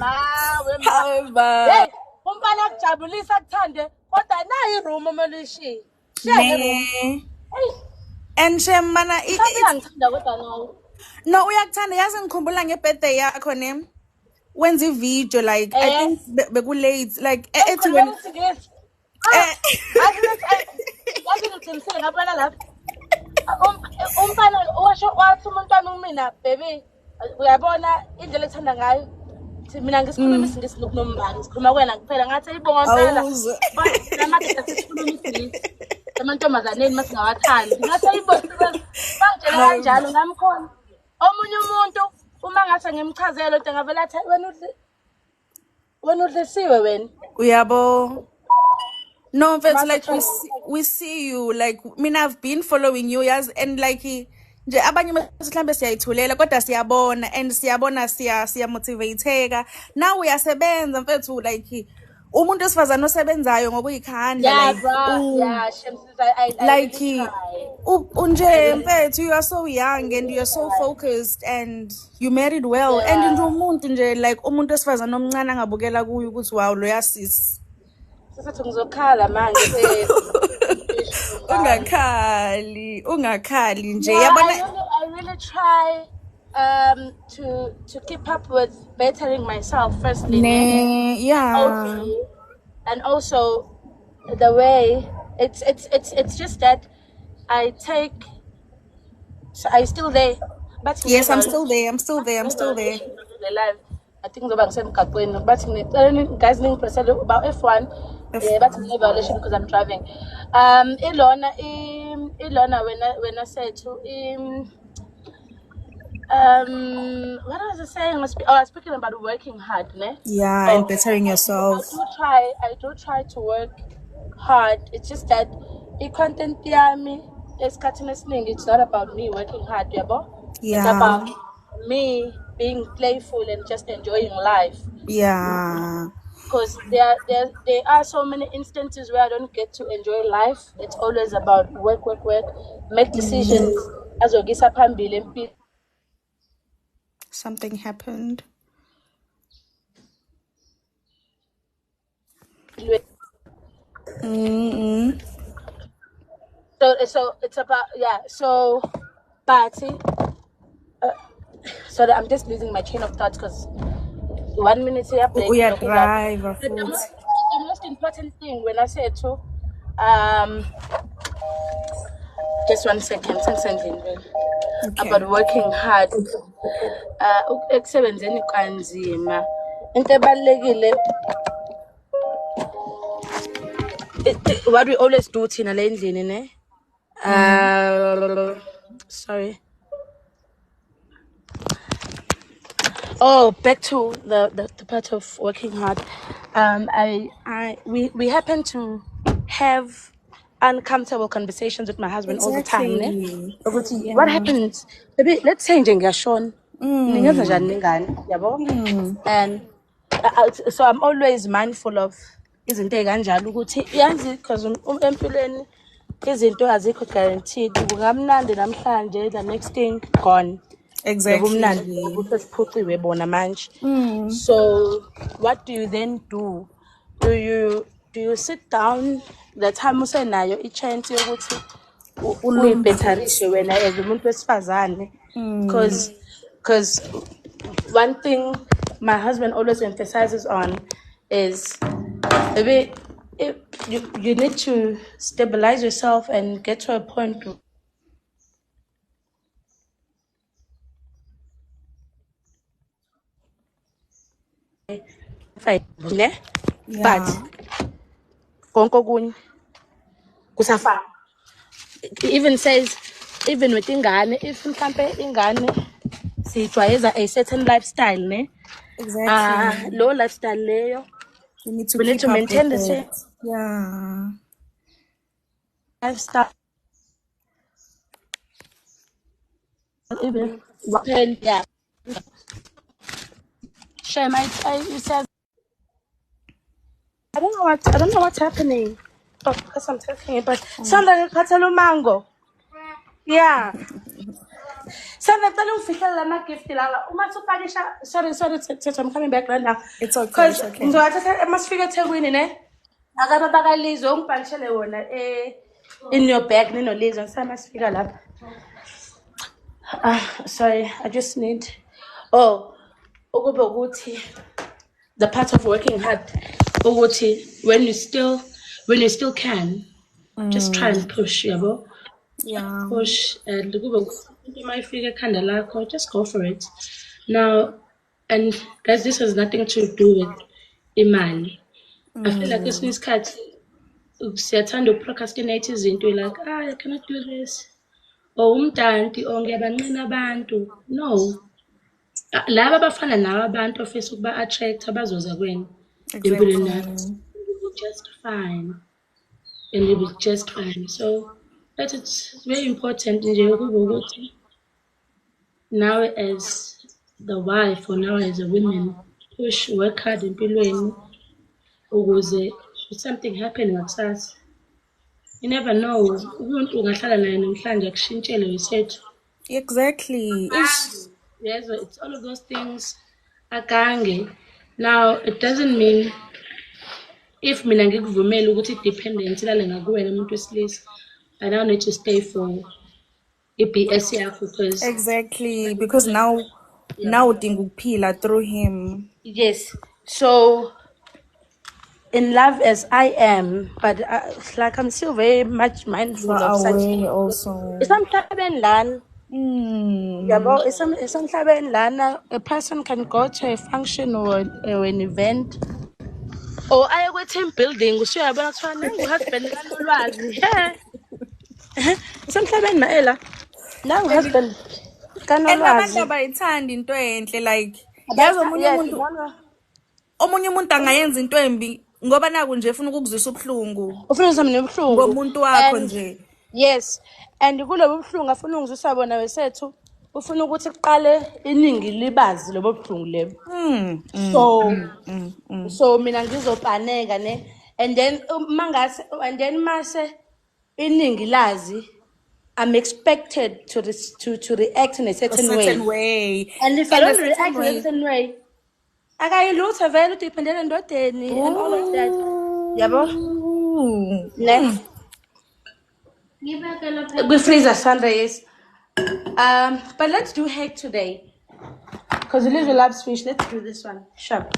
umfana akujabulisa akuthande kodwa nayo iroom omelishiye Ne. And Shem mana Ngiyangithanda kodwa nawe. no uyakuthanda yazi ngikhumbula ngebirthday yakho ne. Wenza video like I think bekulate like ethi when Yazi ngithimisele ngabona lapha. Umfana washo wathi umuntu wami umina baby uyabona indlela ethanda ngayo. Mina ngisikhuluma isingisi nokunombala sikhuluma kwena kuphela ngathi ayibonga ngempela. Namanje sesikhuluma isingisi. Amantombazaneni masingawathandi. Ngathi ayibonga bangitshela kanjalo ngamkhona. Omunye umuntu uma ngase ngimchazele into ngavela athi wena udlisiwe wena. Uyabo. No, but like we see you like mina I've been following you yes and like nje abanye mhlawumbe siyayithulela kodwa siyabona and siyabona siya motivateka now uyasebenza mfethu like umuntu osifazana osebenzayo ngokuyikhandla like unje mfethu you are so young and you are so focused and you married well and nje umuntu nje like umuntu osifazana omncane angabukela kuyo ukuthi wow lo yasisi Sathi ngizokhala manje ungakhali nje yabona I really try to keep up with bettering myself firstly yeah and also the way it's just that I still there but yes I'm still there live I think ngoba ngisemgaqweni but guys ningipressele about F1 but no violation because I'm driving ilona when I said to what was I saying? I was speaking about working hard, ne? Yeah, and bettering yourself. I do try to work hard. It's just that the content it's not about me working hard, yabo? Yeah. It's about me being playful and just enjoying life. Yeah. Because there are so many instances where I don't get to enjoy life. It's always about work, make decisions. Something happened. So it's about party. So that I'm just losing my chain of thought because 1 minute here. We are driver. The most important thing when I say to just 1 second, about working hard. Ukusebenzeni kanzima. Into ebalekile what we always do thina le endlini ne. Sorry. Oh, back to the part of working hard. We happen to have uncomfortable conversations with my husband all the time. Ne? What happens? Maybe let's say ngiyashona. Ningenza njani ningane, yabo? And so I'm always mindful of izinto ezikanjalo ukuthi yazi because empilweni izinto azikho guaranteed. Kungamnandi namhlanje the next thing gone. Exactly. So what do you then do? Do you sit down the time usenayo ichance yokuthi uyibetharishe wena as umuntu wesifazane because one thing my husband always emphasizes on is maybe you need to stabilize yourself and get to a point but it even says even with ingane if mhlambe ingane sijwayeza a certain lifestyle ne exactly low lifestyle leyo we need to maintain the same lifestyle even Shem, it says I don't know what's happening. Oh, because I'm talking about something like Catalu mango. Yeah. Something that gift. Sorry, I'm coming back right now. It's okay. It's okay. I must figure out winning, eh? I got a bagalizo, in your bag ninolizwe ngisama sifika lapha. Sorry, I just need ukube ukuthi the part of working hard ukuthi when you still can just try and push, yabo. Yeah. Push and kube ukuthi uma ifika ekhanda lakho, just go for it. Now, and guys, this has nothing to do with imali. I feel like kwesinye isikhathi siyathanda uprocrastinate izinto like I cannot do this. Or umdanti or ngiyabanqina abantu. No. Laba abafana nawe abantu ofisa ukuba attract abazoza kwena. Empilweni yakho. You'll be just fine. And you'll be just fine. So that it's very important nje ukuba ukuthi now as the wife or now as a woman push work hard empilweni ukuze should something happen ngakusasa. You never know. Umuntu ungahlala naye namhlanje akushintshele wesethu. Exactly. Yes, it's all of those things. Akange. Now, it doesn't mean if mina ngikuvumela ukuthi dependent ilale ngakuwena umuntu wesilisa, I don't need to stay for i-BS yakho because Exactly. Because now udinga ukuphila through him. yes. So in love as I am, but like I'm still very much mindful of such Away things. also. Isemhlabeni lana, yabo, isemhlabeni lana, a person can go to a function or an event or aye kwe-team building usuyabona kuthiwa nangu husband kanolwazi. Isemhlabeni maela, nangu husband And abantu kanolwazi. abayithanda into enhle like yazi omunye umuntu angayenza into embi ngoba naku nje ufuna ukukuzwisa ubuhlungu Ufuna uzamne ubuhlungu ngomuntu wakho And- nje. Yes, and kulobo buhlungu afuna ungizwisa bona wesethu ufuna ukuthi kuqale iningi libazi lobo buhlungu lebo. So mina ngizopaneka ne and then mase iningi lazi I'm expected to react in a A certain certain way. way. And if I In a don't certain react in way. a certain way, akayilutho vele udiphendele endodeni and all of that. Yabo? Ooh. Ne? Freezer Sandra, yes. But let's do hake today. Because Olivia loves fish. Let's do this one. Sharp.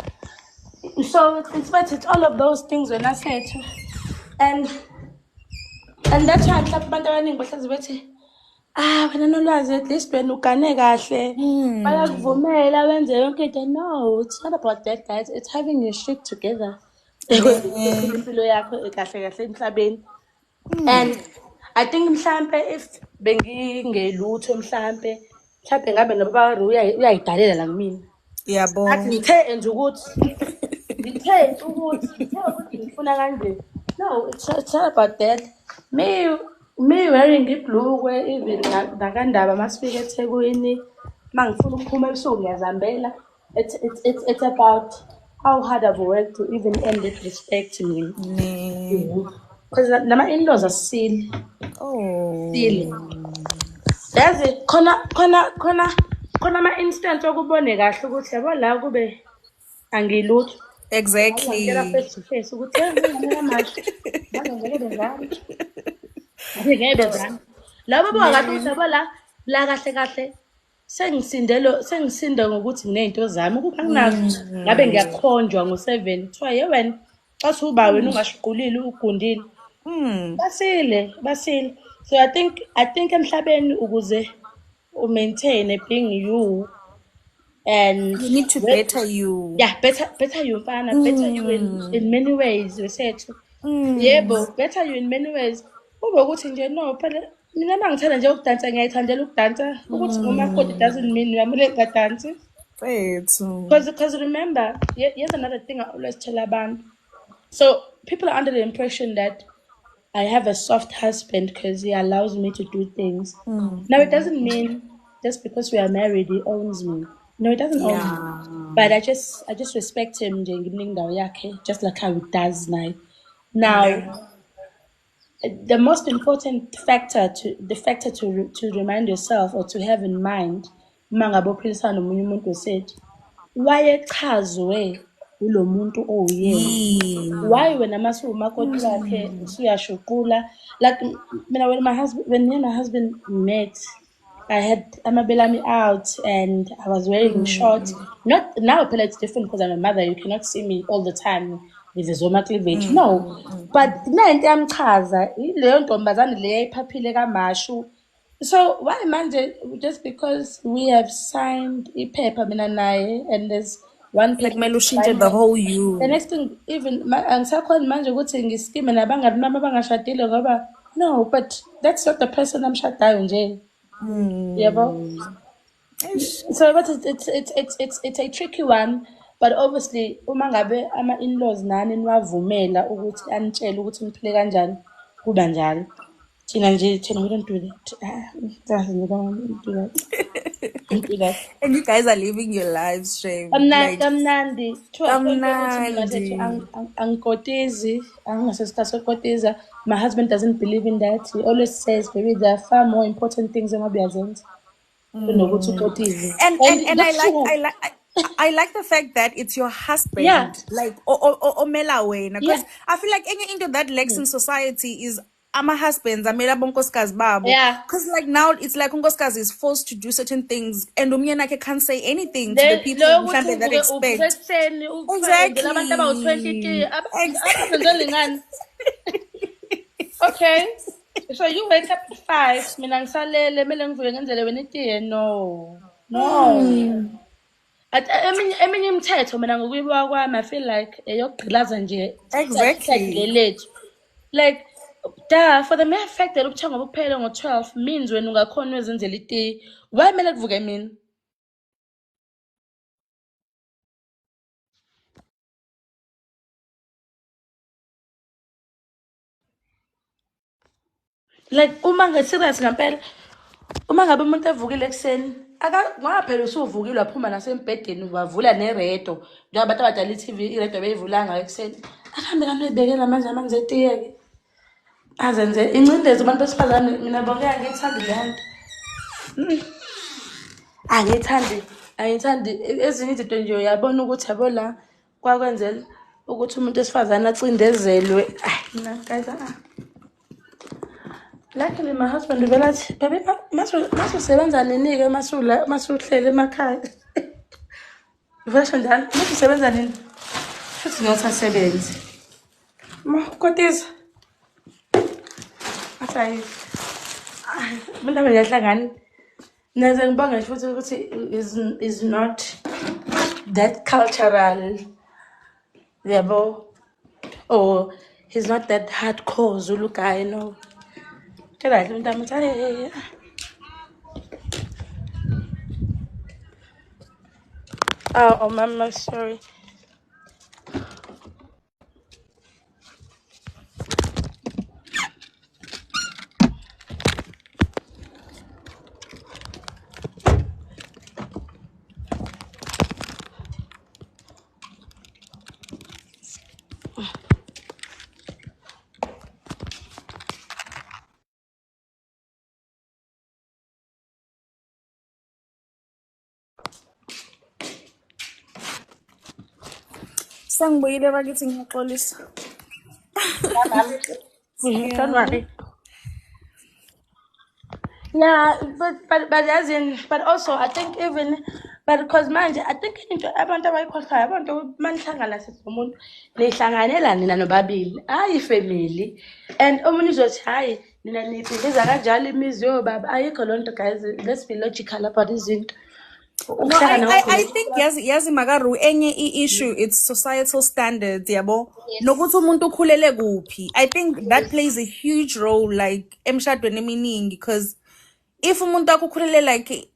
So it's all of those things when I said and that's why I clap abantu abaningi bahlazi bethi wena nolwazi at least wena ugane kahle bayakuvumela wenze yonke into. No, it's not about that, guys. It's having your shit together. Impilo yakho kahle kahle emhlabeni. And I think mhlambe if bengingelutho mhlambe ngabe nobaba uyayidalela la kumina. Yabo. Athi ngithe nje ukuthi ngifuna kanje. No, it's not about that. Me wearing ibhlukwe even nakandaba masifika eThekwini mangifuna ukuphuma ebusuku ngiyazambela. It's about how hard I've worked to even earn that respect to me. Because nama in-laws are still yazi khona ama-instant okubone kahle ukuthi yabo la kube angilutho. Exactly. Ngiyela face to face ukuthi ngeke manje ngeke bezani labo bakathi ukuthi yabo la kahle sengisinde ngokuthi nginento zami ukuba nginazo ngabe ngiyakhonjwa ngo7 kuthiwa ye wena xa uba wena ungashiqulile ugundile basile. So I think emhlabeni ukuze maintain being you and You need to better you. yeah, better you mfana, better you in many ways wesethu. Yebo, better you in many ways. Ube ukuthi nje no phela mina mangithanda nje ukudansa ngiyayithandela ukudansa ukuthi ngomakoti doesn't mean uyamule ngadansi. Because remember, here's another thing I always tell abantu. So people are under the impression that I have a soft husband because he allows me to do things. Now it doesn't mean just because we are married he owns me. No, it doesn't own me. But I just respect him just like how he does now. Now the most important factor to remind yourself or to have in mind, why ulo muntu owuyena. Yini. Why wena masumakoti wakhe usuyashuqula? Like mina when me and my husband met, I had amabelami out and I was wearing short. Not now, phela it's different because I'm a mother. You cannot see me all the time with zoma cleavage. No, but nento yamchaza ileyo ntombazane le yayiphaphile kaMashu. So why manje just because we have signed iphepha mina naye and there's one Like person kumele ushintshe the signing. whole The you. next thing, even angisakhoni manje ukuthi ngiskime nabangani bami abangashadile ngoba no, but that's not the person amshadayo nje. Yabo. Eish. So but it's a tricky one, but obviously uma ngabe ama-in-laws nani niwavumela ukuthi anitshele ukuthi niphile kanjani kuba njalo. Thina we don't do that. We don't do that. Don't do that. And you guys are living your lives straight. Like, Kamnandi to a point ukuthi mina kamnandi. ngathi angikotezi angingasesikhathi sokukotiza. My husband doesn't believe in that. He always says baby there are far more important things engabe uyazenza kunokuthi ukotize. And That's true. I like the fact that it's your husband, Yeah. like omela wena, because Yeah. I feel like any into that lacks in society is ama husbands amela bonkosikazi babo. Yeah. Because like now it's like unkosikazi is forced to do certain things and umyenakhe can't say anything to the people mhlambe that expect. Exactly. Abantu abawu-23 abazenzeli ngani? Okay. So you wake up at 5, mina ngisalele, kumele ngivuke ngenzele wena itiye. No. Eminye imithetho mina ngokuyibuka kwami I feel like eyokugqilaza nje. Exactly. Lethu. Like for the mere fact that ubuthongo buphele ngo-12 means wena ungakhona wezenzela itiye. Why kumele kuvuke mina? Like uma nge-serious ngempela, uma ngabe umuntu evukile ekuseni ngoba phela usuvukile waphuma nasembhedeni wavula neredo njengoba abantu abadala i-TV iredo beyivulanga ekuseni, akahambe kanoyibekela manje amanzi etiye-ke azenze incindezi abantu besifazane. Mina bonke angiyithandi le nto. Angiyithandi ezinye izinto nje uyabona ukuthi yabo la kwakwenzela ukuthi umuntu wesifazane acindezelwe. Mina guys luckily my husband uvela athi baby masusebenza nini-ke masuhlele emakhaya. Uvela sho njalo masusebenza nini futhi ngiyosasebenzi kotiza athi hayi umuntu abe ngiyahlangani naze ngibonge nje futhi ukuthi is not that cultural yabo, or he's not that hardcore Zulu guy. No. Tell that umuntu ami hey. Oh mama, sorry. Sangibuyile bakithi ngiyaxolisa. Don't worry. Yeah, but also I think even but because manje I think into abantu abayikhohlwayo abantu manihlangana sesizomuntu nihlanganela nina nobabili hayi family, and omunye uzothi hayi nina nibhikiza kanjalo imizi yobaba. Ayikho loo nto guys, let's be logical about izinto. No, I think yazi Magaru enye issue it's societal standards yabo nokuthi umuntu ukhulele kuphi. I think that plays a huge role like emshadweni eminingi, because if umuntu akukhulele like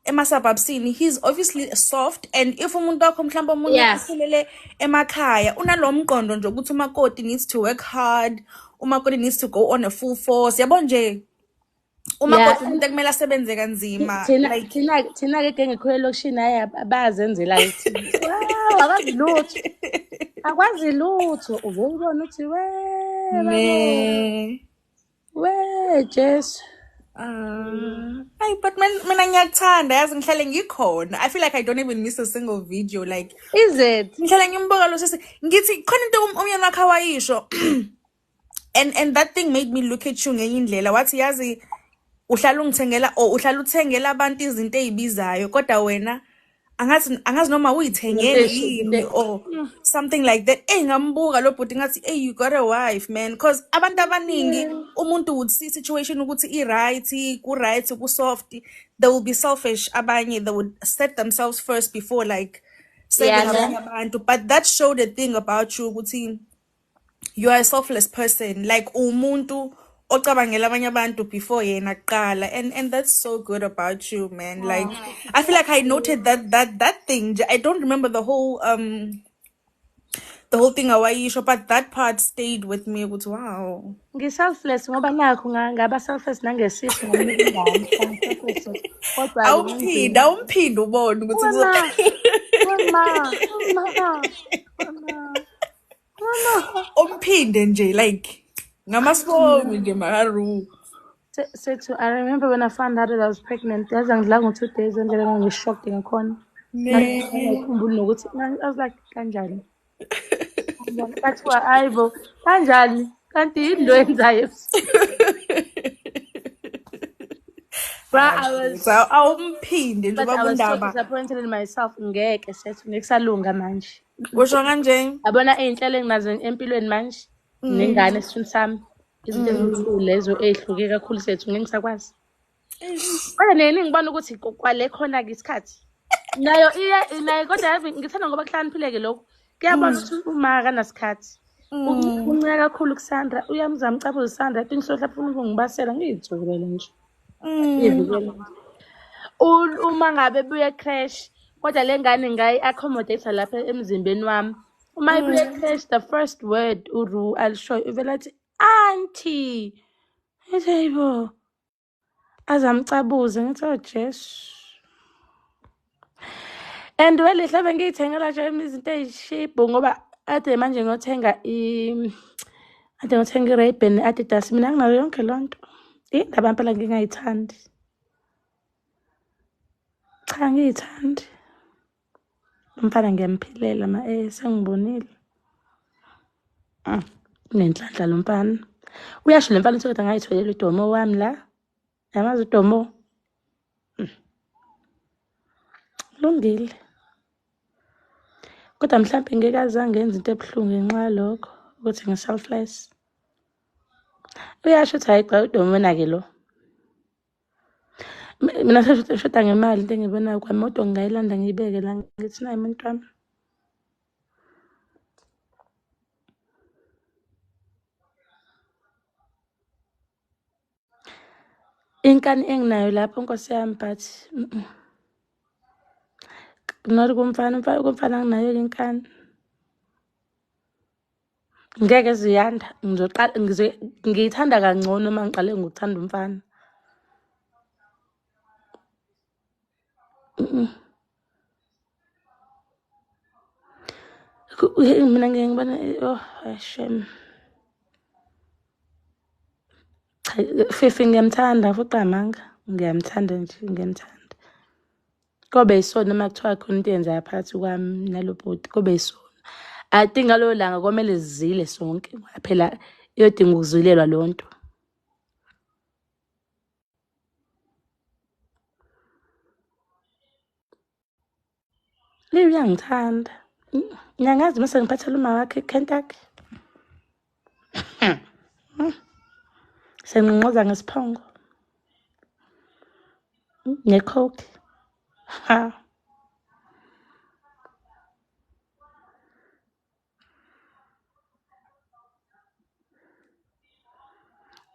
emasabhabsini he's obviously soft, and if umuntu wakho mhlawumbe omunye ukhulele emakhaya unalo mqondo nje ukuthi umakoti needs to work hard, umakoti needs to go on a full force yabo nje. Umakoti umuntu ekumele asebenze kanzima. Thina ke ngikhwele lokushini hayi bayazenzela yithi. Wow, akwazi lutho. Uvela ukuthi we Jesu. Ay, but mina ngiyakuthanda yazi ngihlale ngikhona. I feel like I don't even miss a single video like Is it? ngihlale ngimbuka lo sisi ngithi khona into umyeni wakhe awayisho and that thing made me look at you ngenye indlela wathi yazi uhlala ungithengela or uhlala uthengela abantu izinto ezibizayo kodwa wena angazi noma uyithengele yini or something like that ngambuka lo bhuti ngathi hey you got a wife man because abantu abaningi umuntu would see situation ukuthi i-right ku-right ku-soft they will be selfish abanye they would set themselves first before like saving abanye abantu but that showed a thing about you ukuthi you are a selfless person like umuntu ocabangela abanye abantu before yena kuqala and that's so good about you man like I feel like I noted that thing I don't remember the whole thing awayisho but that part stayed with me ukuthi wow Ngi-selfless ngoba nakho ngaba selfless nangesisi ngomlingani kodwa awumphinde ubone ukuthi umphinde nje like ngamasibongo nje makaru Sethu, I remember when I found out that I was pregnant. Yazi angidlanga ngo 2 days endlela ngangishocked ngakhona. Ngikhumbula nokuthi I was like kanjani. Bathiwa ayibo kanjani kanti yini lo yenzayo. awumphinde nje But I was so babundaba disappointed in myself ngeke sethu ngekusalunga manje. usho kanje Yabona izinhlelo enginazo empilweni manje nengane esifuni sami izinto ezinkulu lezo ezihluke kakhulu sethu ngeke ngisakwazi. Kodwa nini ngibona ukuthi kwale khona ke isikhathi. Nayo nayo kodwa yazi ngithanda ngoba kuhlaniphileke lokho. Kuyabona ukuthi uma akanasikhathi. Unceka kakhulu kuSandra uyamzama ucaphula Sandra I think sohla ufuna ukungibasela ngiyithukele nje. Uma ngabe buye crash kodwa lengane ngayi accommodate lapha emzimbeni wami. Uma ibuye crash the first word uru alisho uvela athi auntie eyibo azamcabuze ngithi oh Jesu and wele hlabe ngiyithengela nje izinto ezishibhu ngoba ade manje ngiyothenga ade ngothenga iRay-Ban Adidas mina nginayo yonke lonto indaba impela ngingayithandi cha ngiyithandi umfana ngiyampilela sengibonile unenhlanhla lo mfana uyasho le mfana ukuthi angayitholela uDomo wami la yamazi uDomo lungile kodwa mhlawumbe ngekazange ngenza into ebuhlungu ngenxa yalokho ukuthi ngi-selfless uyasho ukuthi hayi cha uDomo na-ke lo mina seshoda ngemali into engiyibonayo kwamoto ngingayilanda ngiyibeke la ngithi nayi umuntu wami inkani enginayo lapho Nkosi yami but not kumfana nginayo inkani ngeke ziyanda ngizoqala ngiyithanda kangcono uma ngiqale ngokuthanda umfana mina ngeke ngibona oh shame Fifi ngiyamthanda futhi amanga ngiyamthanda nje ngiyamthanda kobe isona uma kuthiwa khona into yenzayo phakathi kwami nalo bhuti kobe isona I think ngalo langa komele sizile sonke phela iyodinga ukuzilelwa lonto Livi uyangithanda ngiyangazi mase ngiphathela uma wakhe eKentucky senginqoza ngesiphongo necoke ha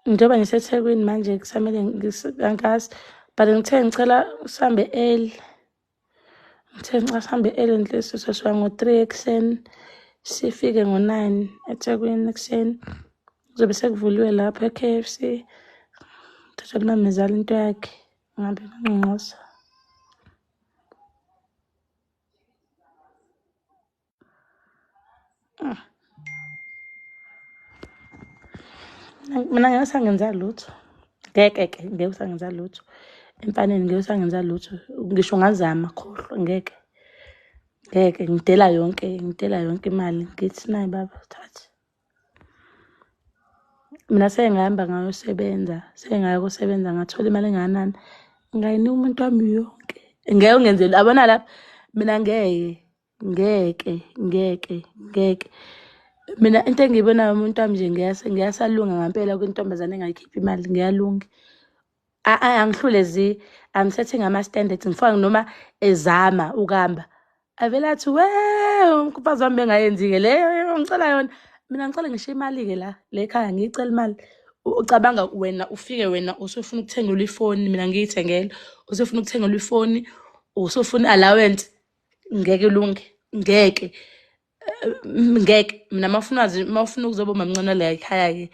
njengoba ngiseThekwini manje kusamele ngisangazi but ngicela sihambe early ngicela sihambe early nhlesi sisuka ngo3 ekseni sifike ngo9 eThekwini ekseni kuzobe sekuvuliwe lapha eKFC thatha umamezala into yakhe ngabe ngingqoza mina ngisangenza lutho ngeke ngeke usangenza lutho emfaneni, ngeke usangenza lutho ngisho ngazama khohlwa ngeke ngidela yonke imali ngithi nayi baba thatha. Mina sengihamba ngaya kusebenza ngathola imali engakanani ngayinika umuntu wami yonke. Ngeke ungenzeli abona lapha mina ngeke. Mina into engiyibonayo umuntu wami nje ngiyasalunga ngempela kwintombazane engayikhiphi imali ngiyalunga. Angihlule I'm setting ama-standards ngifaka noma ezama ukuhamba avela athi umfazi wami bengayenzi-ke leyo ngicela yona. Mina ngicela ngisho imali-ke la ekhaya ngiyicela imali. Ucabanga wena ufike wena usufuna ukuthengelwa ifoni mina ngiyithengele, usufuna ukuthengelwa ifoni, usufuna allowance. Ngeke ulunge ngeke. Mina mawufuna ukuzoba mamncane la ekhaya-ke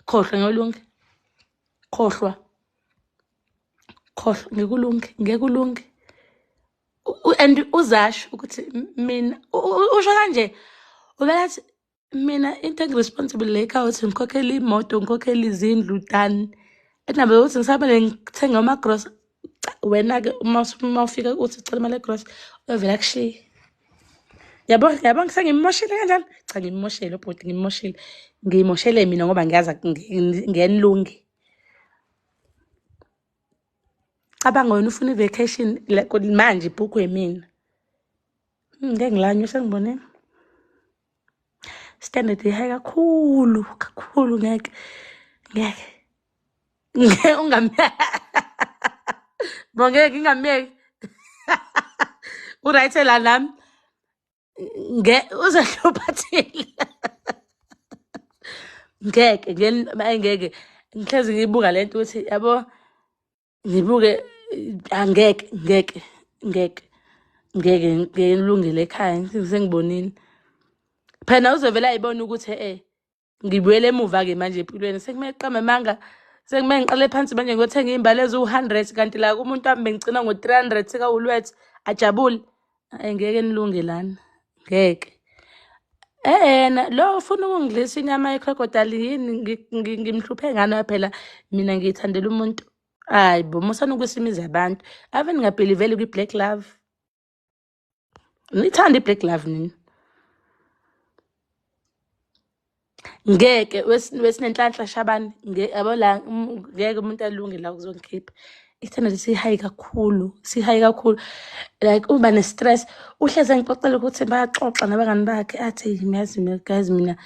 khohlwa ngiyolunge. Khohlwa ngeke ulunge. And uzasho ukuthi mina usho kanje uvela athi mina into engi-responsible la ekhaya ukuthi ngikhokhela imoto, ngikhokhela izindlu done. Enabo ukuthi ngisamele ngithenga ama-grocery. Wena-ke uma ufika uthi ucela imali ye-grocery uyovela akushiye. Yabo sengimoshile kanjalo. Cha ngimoshele ubhuti ngimoshile. Ngiyimoshele mina ngoba ngiyazi ngiyanilungi. Cabanga wena ufuna i-vacation manje ibhuku yemina. Ngeke ngilanywe sengiboneni. Standard ihigh kakhulu ngeke. Ngeke ngeke ngingamyeki. Uright la nami. Uzahluphathile. Ngeke ngihlezi ngiyibuka lento ukuthi yabo ngibuke ngeke ngilungile ekhaya sengibonini. Phela uzovela ayibona ukuthi ngibuyele emuva-ke manje empilweni sekumele qame manga sekumele ngiqale phansi manje ngiyothenga izimbali eziwu-100 kanti la kumuntu wami bengigcina ngo-300 sikaWoolworths ajabule. Ngeke nilunge lana ngeke. Yena lo ufuna ukungidlisa inyama ye-crocodile yini ngimhluphe ngani phela mina ngiyithandela umuntu. Hayi bo musana ukusimiza abantu. Ave ningabheliveli kwi-black love. Nithanda i-black love nini? Ngeke wesinenhlanhla Shabani yabo la ngeke umuntu alunge la ukuzongikhipha. Ithanda sihayi kakhulu like uba ne-stress uhleze ngixoxela ukuthi bayaxoxa nabangani bakhe athi miyazi guys mina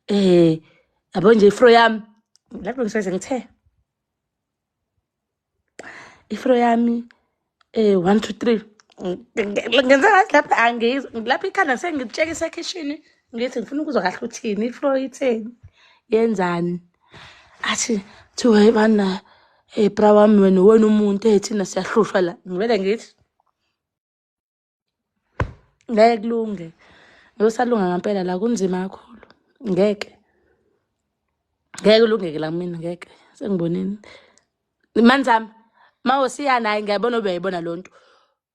yabo nje ifro yami lapho ngiseze ngithe ifro yami 1 2 3 ngenza ngathi lapha angizwa lapha ikhanda sengitshekisa ekitchen ngithi ngifuna ukuzwa kahle uthini ifro itheni yenzani athi thiwe bana bra wami wena umuntu thina siyahlushwa la ngivele ngithi ngeke kulunge uyosalunga ngempela la kunzima kakhulu ngeke ulungeke la mina ngeke sengibonini manzami mawusiya naye ngiyabona ubeyibona lonto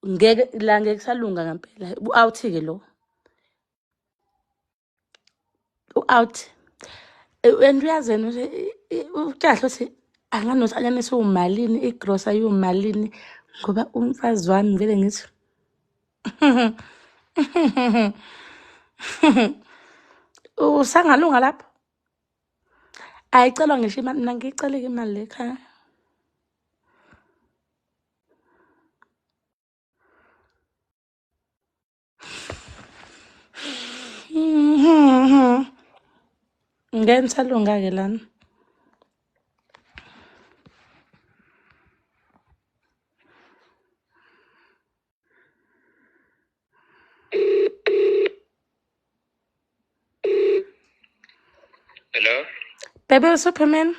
ngeke la ngeke salunga ngempela u-out-ke lo u-out and uyazena ucahle uthi anganothi anyanisa umalini igrosa yumalini ngoba umfazi wami vele ngithi usangalunga lapho ayicela ngisho imali mina ngicela imali lekhaya ngensalunga-ke lana Hello? Baby Superman.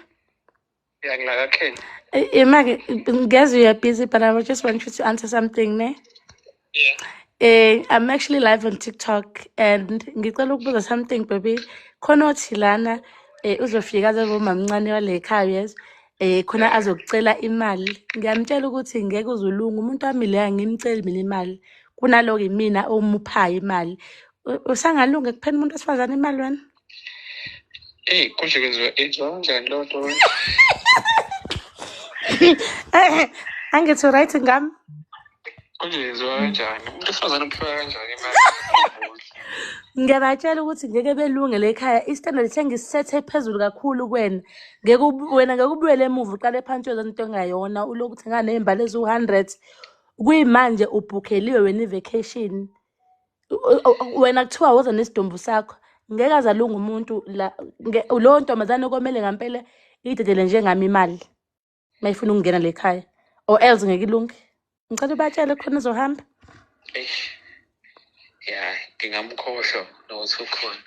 Yeah, okay. Imake, guess you are busy, but I just want you to answer something, ne? Yeah. I'm actually live on TikTok and ngicela ukubuza something, baby. Khona othi lana uzofika azoba mamncane wale ekhaya yes. Khona azokucela imali. Ngiyamtshela ukuthi ngeke uzulunga umuntu wami le angimceli mina imali. Kunalo-ke mina omuphayo imali. Usangalunga kuphela umuntu osifazana imali wena? Konje kwenziwa kanjani lo nto? Angithi right ngami. Konje kwenziwa kanjani? Umuntu wesifazane uphiwa kanjani imali? Ngiyabatshela ukuthi ngeke belungele ekhaya istandard sengisethe phezulu kakhulu kuwena. Wena ngeke ubuyele emuva uqale phansi uyenza into engayona uloku uthenga ney'mbali eziwu-100. Kuyimanje ubhukheliwe wena i-vacation. Wena kuthiwa woza nesidumbu sakho. Ngeke azalunga umuntu la lowo ntombazane komele ngampela idedele njengami imali mayifuna ukungena le khaya or else ngeke ilunge. Ngicela ubatshele khona uzohamba. Ya, ngingamkhohlwa nokuthi ukhona.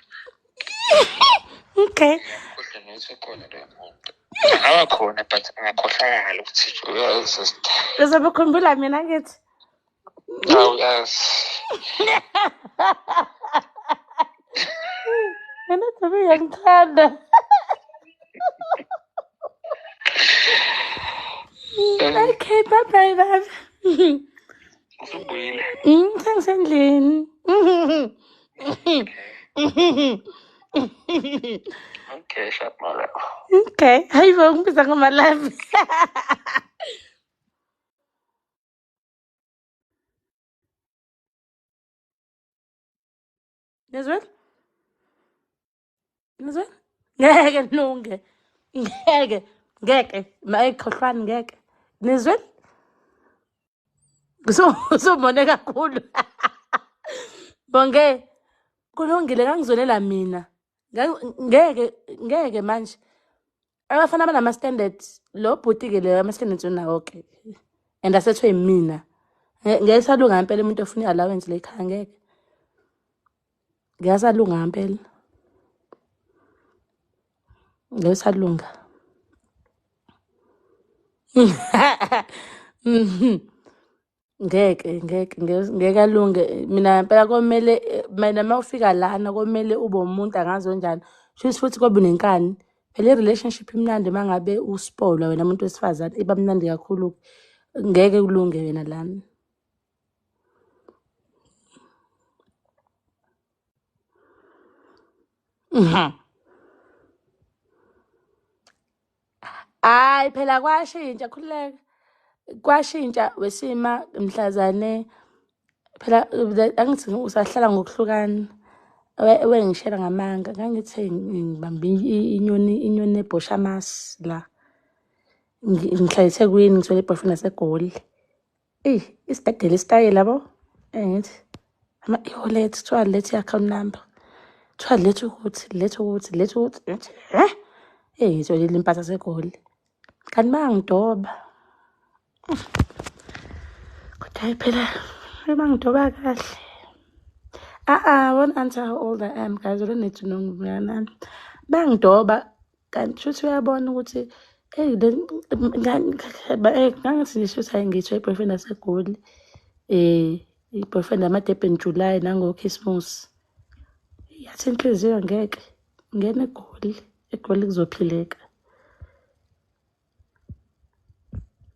Okay. Ngiyakhohlwa nokuthi ukhona lo muntu. Angaba khona but angakhohlakala ukuthi Uzobakhumbula mina ngithi. Hawu yazi. Mina Dobe uyangithanda. Okay, bye bye. Usubuyile. Sengisendlini. Okay, shut my love. Okay, hayibo ngibiza ngomalavi. Nezwe? Ngeke nilunge. Ngeke. Mayikhohlwani ngeke. Nezwe? Usumone kakhulu. Bonge kulungile ngangizonela mina. Ngeke manje. Abafana banama standards lo bhuti ke le ama standards unawo okay. And asethwe yimina. Ngeke salunga ngempela umuntu ofuna allowance le ekhaya ngeke. Ngiyasalunga ngempela. Ngeke salunga. Ngeke alunge mina phela komele mina mawufika lana komele ube umuntu angazo njani futhi kobe nenkani phela i-relationship imnandi mangabe uspola wena umuntu wesifazane iba mnandi kakhulu ngeke kulunge wena lana. Hayi phela kwashintsha khuleka kwashintsha wesima mhlazane phela angithi usahlala ngokuhlukana wengishela ngamanga ngangithi ngibambe inyoni ebhosha amasi la ngihlala eThekwini ngithole iboyfriend aseGoli isidedele isitayela yabo ngithi i-wallet kuthiwa lethe i-account number kuthiwa lethe ukuthi ngitholile impahla aseGoli kanti bangidoba kodwa hayi phela bangidoba kahle. I won't answer how old I am, guys. I don't need to know. Bangidoba kanti futhi uyabona ukuthi ngangithi nje futhi ngitho i-boyfriend aseGoli. I-boyfriend ama-Durban July nango-Christmas. Yathi inhliziyo ngeke ngene eGoli kuzophileka.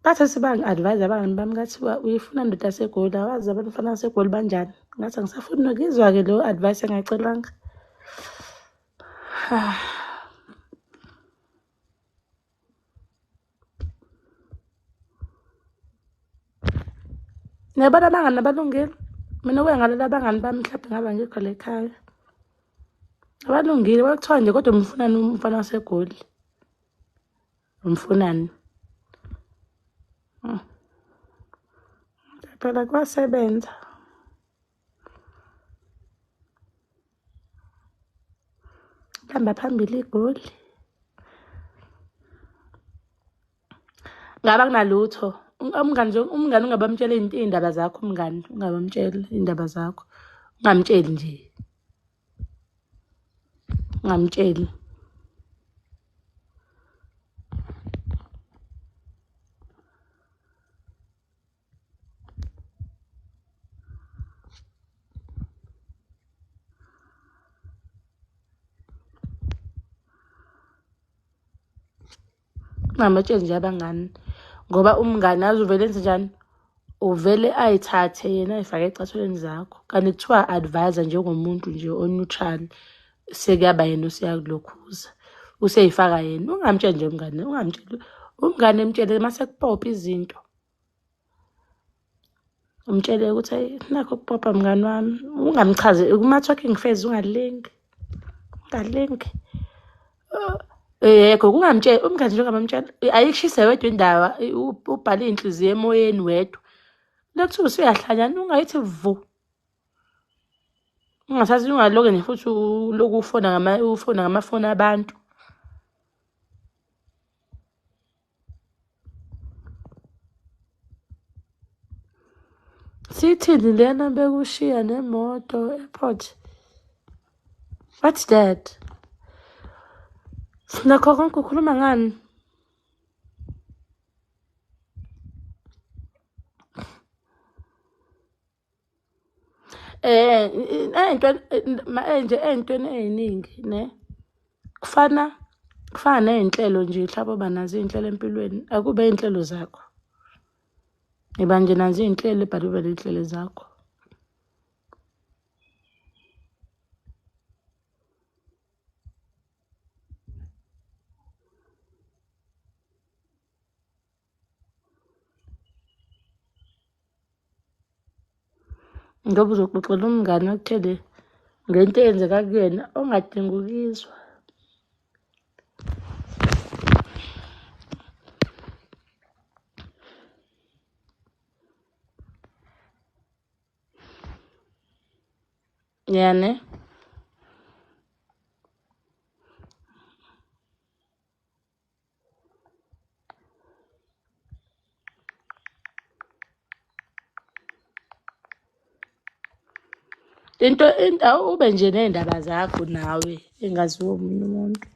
Bathi sibangi-advise abangani bami ngathiwa uyifuna ndoda yaseGoli awazi abafana baseGoli banjani. Ngathi angisafuni nokuzwa-ke lo advice engayicelanga. Niyabona abangani abalungile mina okwengalela abangani bami mhlawumbe ngaba ngikho la ekhaya abalungile bakuthiwa nje kodwa umfunani umfana waseGoli umfunani phela kwasebenza. Hamba phambili iGoli ngaba kunalutho umngani ungabamtshela iy'ndaba zakho umngani ungabamtshela iy'ndaba zakho ungamtsheli nje ungamtsheli. Ungabatsheli nje abangani ngoba umngani azi uvele enze njani uvele ayithathe yena ayifake ecathulweni zakho kanti kuthiwa advisor njengomuntu nje o-neutral sekuyaba yena usiyakulokhuza useyifaka yena. Ungamtsheli nje umngane, ungamtsheli. Umngane emtshele mase kupopha izinto. Umtshele ukuthi hayi nakho kupopha mngani wami. Ungamchaze kuma-talking phase ungalingi. Ungalingi. Yekho kungamtsheli umngane nje ungamamtshela ayikushise wedwa indaba ubhale iy'nhliziyo emoyeni wedwa. Lekuthiwa usuyahlanyana ungayithi vu. Ungathathi ungaloke nje futhi uloku ufona ngamafoni abantu. Sithini lena bekushiya nemoto airport? What's that? Nakho konke ukhuluma ngani? Ey'ntweni ey'ningi ne kufana ney'nhlelo nje mhlawumbe uba nazo iy'nhlelo empilweni akube iy'nhlelo zakho. Iba nje nazo iy'nhlelo ebhale ube ney'nhlelo zakho. Ngoba uzoxoxela umngane akuthele ngento eyenzeka kuyena ongadingi ukuyizwa. Yani into ube nje ney'ndaba zakho nawe engaziwa omunye umuntu.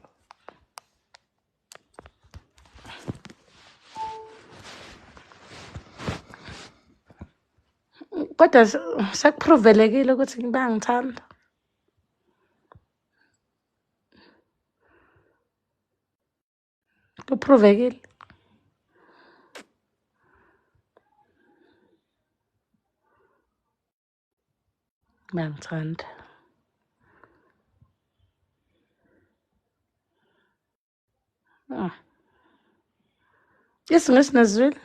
Kodwa sekupruvelekile ukuthi bayangithanda. Kupruvekile. Bayangithanda. IsiNgisi nesizulu.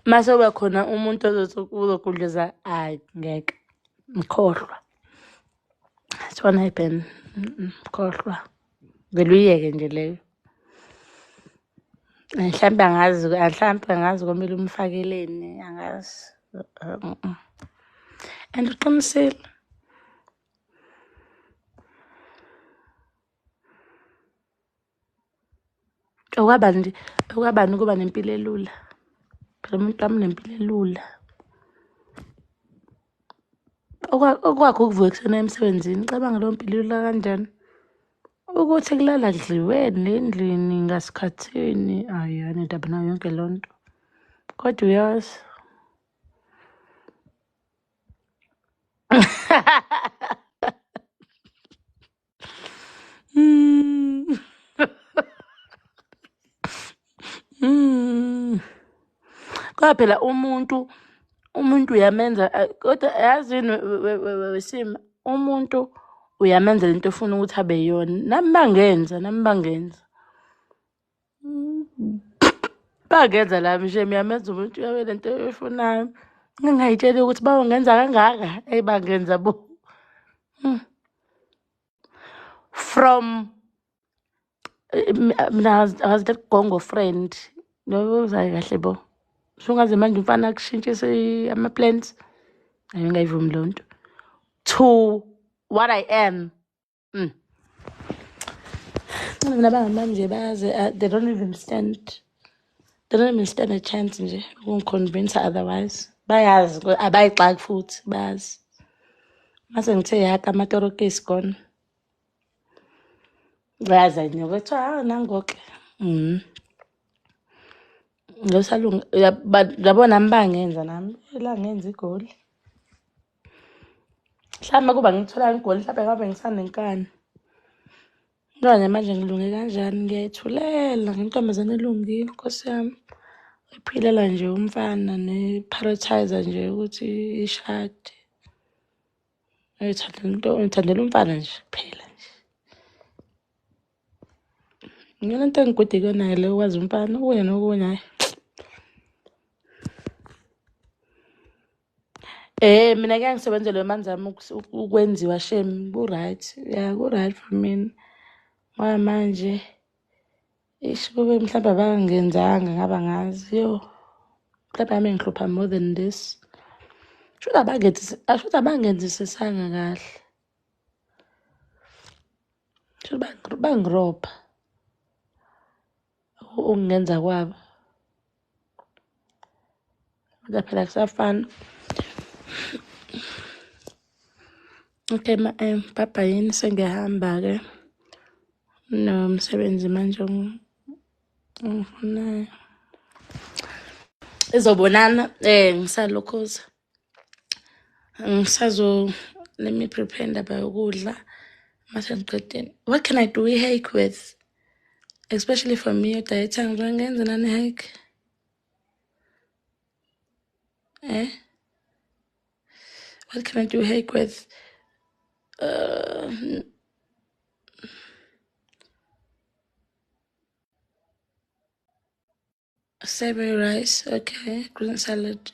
Mase uba khona umuntu uzokudleza ngeke mkhohlwa. It won't happen. Mkhohlwa. Vele uyiyeke nje leyo. Mhlawumbe angazi komele umfakeleni angazi. And uqinisile. Okwabani ukuba nempilo elula. Phela umuntu wami nempilo elula. Okwakho ukuvuka ekuseni emsebenzini cabanga leyo mpilo elula kanjani? Ukuthi kulala kudliweni endlini ngasikhathini ayani indaba nayo yonke lonto. Kodwa uyazi. Kodwa phela umuntu uyamenza kodwa yazini wesima umuntu uyamenza lento ofuna ukuthi abe yona. Nami bangenza. Bangenza lami nje miyamenza umuntu uyabe lento efunayo. Ngingayitsheli ukuthi bawangenza kangaka. Bangenza bo. From mina I was that Congo friend. No uzayi kahle bo. Sungaze manje umfana kushintshe ama-plans. Ngingayivumi lonto. To what I am. Mina bangamanje bayazi they don't even stand a chance nje ukungiconvince otherwise. Bayazi abayixaki futhi bayazi. Mase ngithe yaka amatoroke is gone. Yazi ukuthi nangoke. Ngiyosalunga yabona nami bangenza nami la ngenza igoli. Mhlawumbe kuba ngithola igoli mhlawumbe ngabe ngisanenkani. Manje manje ngilunge kanjani ngiyayithulela ngintombazane elungile Nkosi yami. Iphilela nje umfana ne-prioritize nje ukuthi ishade. Ngithandela umfana nje kuphela nje. Ngiyona into engigude kuyonayo leyo ukwazi umfana okunye nokunye hhayi. Mina kuyaye ngisebenzele manje zami ukwenziwa shame ku-right. Yeah, ku-right for mina. Ngoba manje kube mhlawumbe abangenzanga ngaba ngazi. Mhlawumbe yami ngihlupha more than this. Shuthi abangenzisisanga kahle. Shuthi bangirobha ukungenza kwabo. Kodwa phela kusafana. Okay, baba yini sengiyahamba-ke. Nomsebenzi manje ongifunayo. Izobonana ngisalokhuza. Let me prepare indaba yokudla. Mase ngiqedile. What can I do i-hake with? Especially for me, udayetha ngizoyenza nani i-hake? What can I do hake with? Savory rice, okay. Green salad.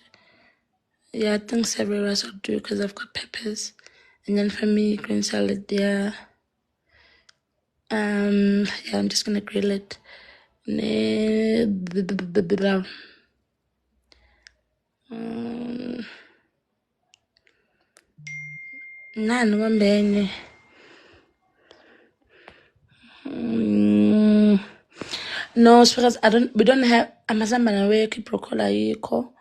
Yeah, I think savory rice will do because I've got peppers. And then for me, green salad, yeah. Yeah, I'm just gonna grill it. Nani ngombene. No, it's because we don't have amazambane awekho, ibroccoli ayikho.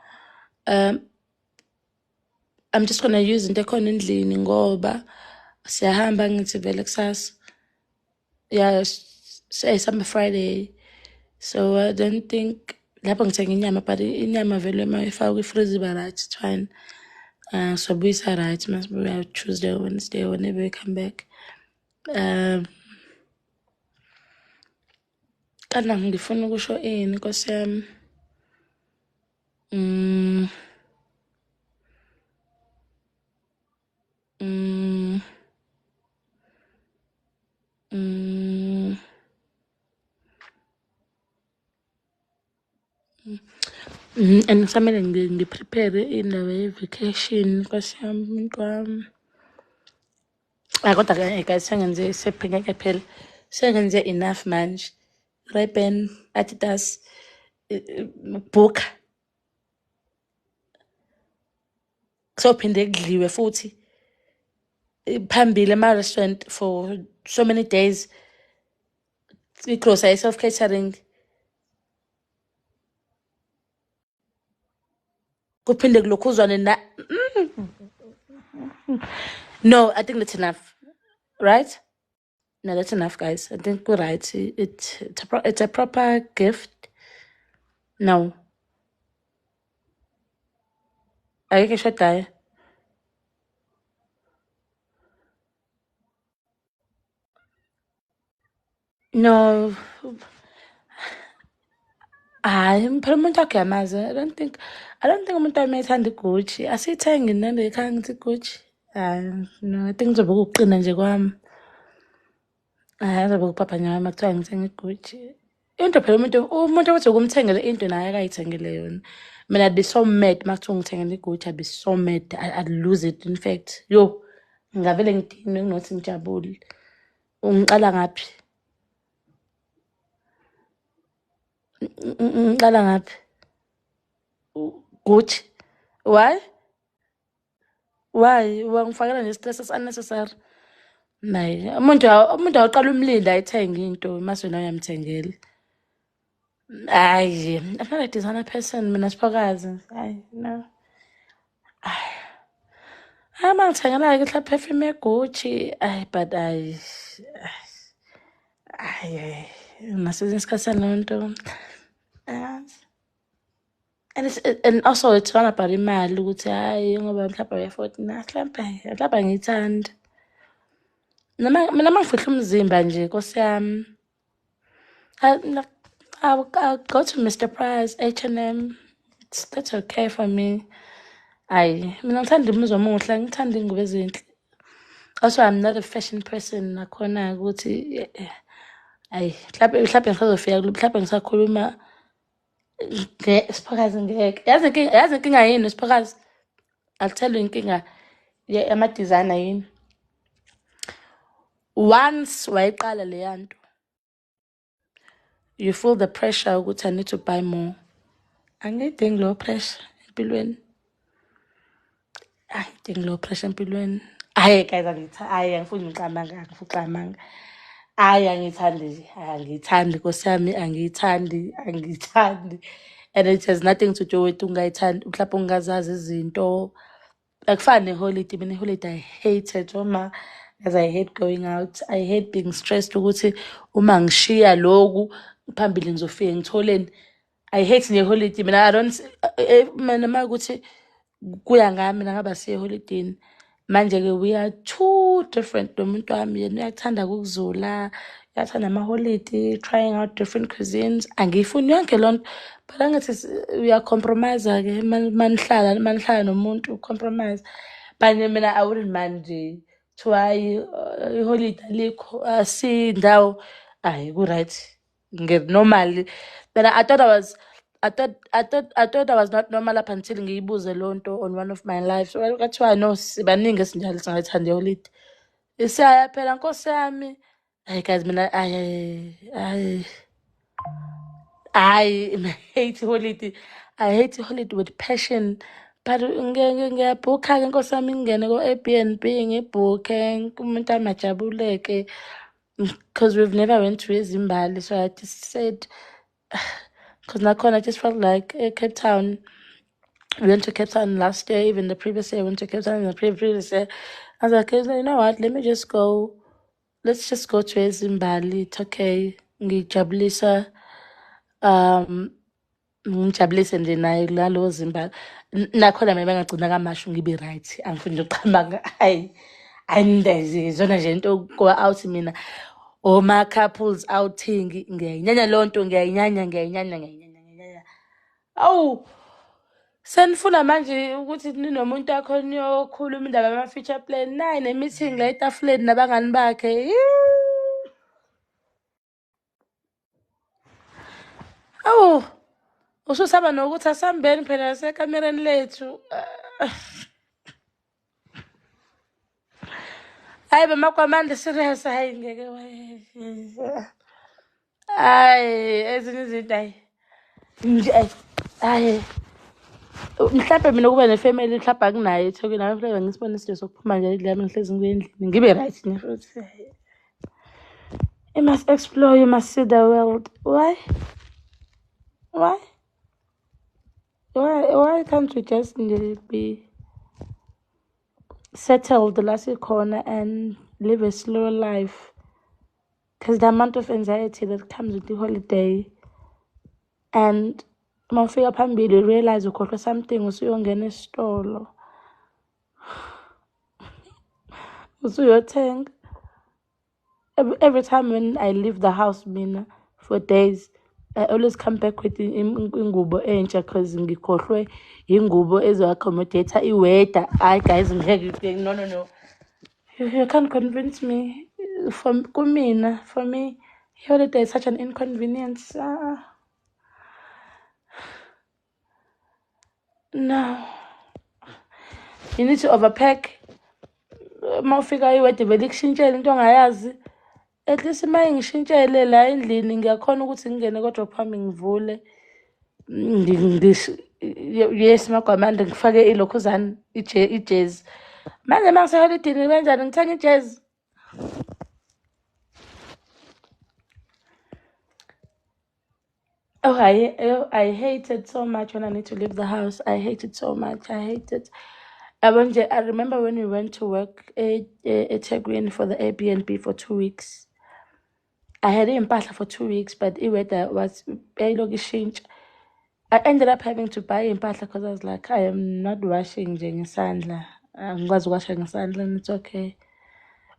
I'm just gonna use into ekhona endlini ngoba siyahamba ngithi vele kusasa. Yeah, summer Friday. So I don't think lapho ngithenga inyama, but inyama vele mayifakwe ifrize iba right, it's fine. So buyisa right, must be Tuesday, Wednesday, whenever we come back. Kana ngifuna ukusho ini Nkosi yami. And kusamele ngiprepare indaba ye-vacation Nkosi yami umuntu wami. Kodwa guys sengenze sephengeke phela. Sengenze enough manje. Ray-Ban, Adidas, book. Kuzophinde kudliwe futhi phambili ema-restaurant for so many days. I-grocery self-catering. Kuphinde kulokhuzwane na. No, I think that's enough. Right? No, that's enough, guys. I think we're right. It's a proper gift. No. Ayikho eshodayo. No. Hayi, phela umuntu wakhe yamazi. I don't think umuntu wami ethanda iGucci. Asiyithengi nale ekhaya ngithi iGucci. No, I think ngizobe kuqina nje kwami. Azobe kuphaphanya wami kuthiwa ngithenga iGucci. Into phela umuntu othi ukumthengela into naye akayithengele yona. Mina I'd be so mad makuthiwa ngithengele iGucci. I'd be so mad. I'd lose it in fact. Ngingavele ngidinwe nginothi ngijabule. Ungiqala ngaphi? Ngiqala ngaphi? Gucci. Why? Wangifakela ne-stress unnecessary. Nayi, umuntu awuqala umlindi ayithenge into mase wena uyamthengela. Hayi, I'm not a designer person mina Siphokazi. Hayi, no. Mangithengela-ke mhla perfume yeGucci. But Ay, ngasizin isikhathi salonto. And also it's not about imali ukuthi hayi ngoba mhlawumbe uyafford mhlawumbe ngiyithandi. Mina mangifihla umzimba nje Nkosi yami. I'll go to Mr. Price, H&M. That's okay for me. Ayi, mina ngithanda umuzwa omuhle, ngithanda iy'ngubo ezinhle. Also, I'm not a fashion person nakhona ukuthi ayi mhlawumbe ngisazofika mhlawumbe ngisakhuluma Siphokazi ngeke. Yazi inkinga yini Siphokazi? I'll tell you inkinga yama-designer yini. Once wayiqala leya nto, you feel the pressure ukuthi I need to buy more. Angiyidingi low pressure empilweni. Angidingi low pressure empilweni. Hayi guys angifuni ngixamanga. Angiyithandi nje. Angiyithandi Nkosi yami, angiyithandi. And it has nothing to do with ungayithandi, mhlawumbe ungazazi izinto. Akufani neholiday. Mina iholiday I hate it. As I hate going out. I hate being stressed ukuthi uma ngishiya loku phambili ngizofika ngitholeni. I hate neholiday. Mina I don't mina makuthi kuya ngami mina ngaba siya eholidini. Manje-ke we are too different nomuntu wami. Yena uyakuthanda ukuzula, uyathanda amaholidi, trying out different cuisines. Angiyifuni yonke lonto. But angithi uyacompromise-ke manihlala nomuntu compromise. But mina I wouldn't mind nje to iholidi alikho asindawo ku-right. Normal. But I thought I was not normal up until ngiyibuze lonto on one of my lives. So kwathiwa no sibaningi esinjalo singayithandi iholidi. Isaya phela Nkosi yami. Hayi guys mina I hate holiday. I hate holiday with passion. But ngiyabhukha-ke Nkosi yami ngingene ko-Airbnb ngibhukhe umuntu amajabuleke. Because we've never went to eZimbabwe, so I just said because nakhona I just felt like Cape Town. We went to Cape Town last year, even the previous year I went to Cape Town, and the previous year I was like, you know what, let me just go. Let's just go to eZimbabwe. It's okay. Ngijabulisa ngijabulise nje naye lalo Zimbabwe. Nakhona mina bengagcina kamasho ngibe right. Angifuni nje ukuqhamanga. Ayindezi zona nje into go out mina. Oma couples outing ngiyayinyanya lonto ngiyayinyanya. Awu senifuna manje ukuthi ninomuntu wakho niyokhuluma indaba yama-future plan. Nayi ne-meeting la etafuleni nabangani bakhe. Awu ususaba nokuthi asambeni phela nasekamereni lethu. Hayi bamakwamande serious hayi ngeke hayi ezinye izinto hayi mhlawumbe mina kube ne-family mhlawumbe akunayo eThekwini nami mhlawumbe ngisibone isidingo sokuphuma nje la ngihlezi ngibe endlini ngibe right nje futhi. You must explore, you must see the world. Why can't we just be settled last corner and live a slow life? Because the amount of anxiety that comes with the holiday, and mawufika phambili you realize ukhohlwe something usuyongena esitolo usuyothenga. Every time when I leave the house mina for days, I always come back with ingubo entsha because ngikhohlwe ingubo ezo-accommodate i-weather. Hayi guys ngeke no. You can't convince me. For me, holiday is such an inconvenience. No. You need to overpack. Mawufika i-weather vele kushintshele into ongayazi. At least uma ngishintshele la endlini ngiyakhona ukuthi ngingene kodwa phambi ngivule. Yes magwamande ngifake ilokhuzana ijezi. Manje mangiseholidini kanjani ngithenga ijezi? I hate it so much when I need to leave the house. I hate it so much. I hate it. I remember when we went to work at Ethekwini for the Airbnb for 2 weeks. I had iy'mpahla for 2 weeks, but i-weather was yayilokhu ishintsha. I ended up having to buy iy'mpahla because I was like, I am not washing nje ngesandla. Angikwazi ukuwasha ngesandla and it's okay.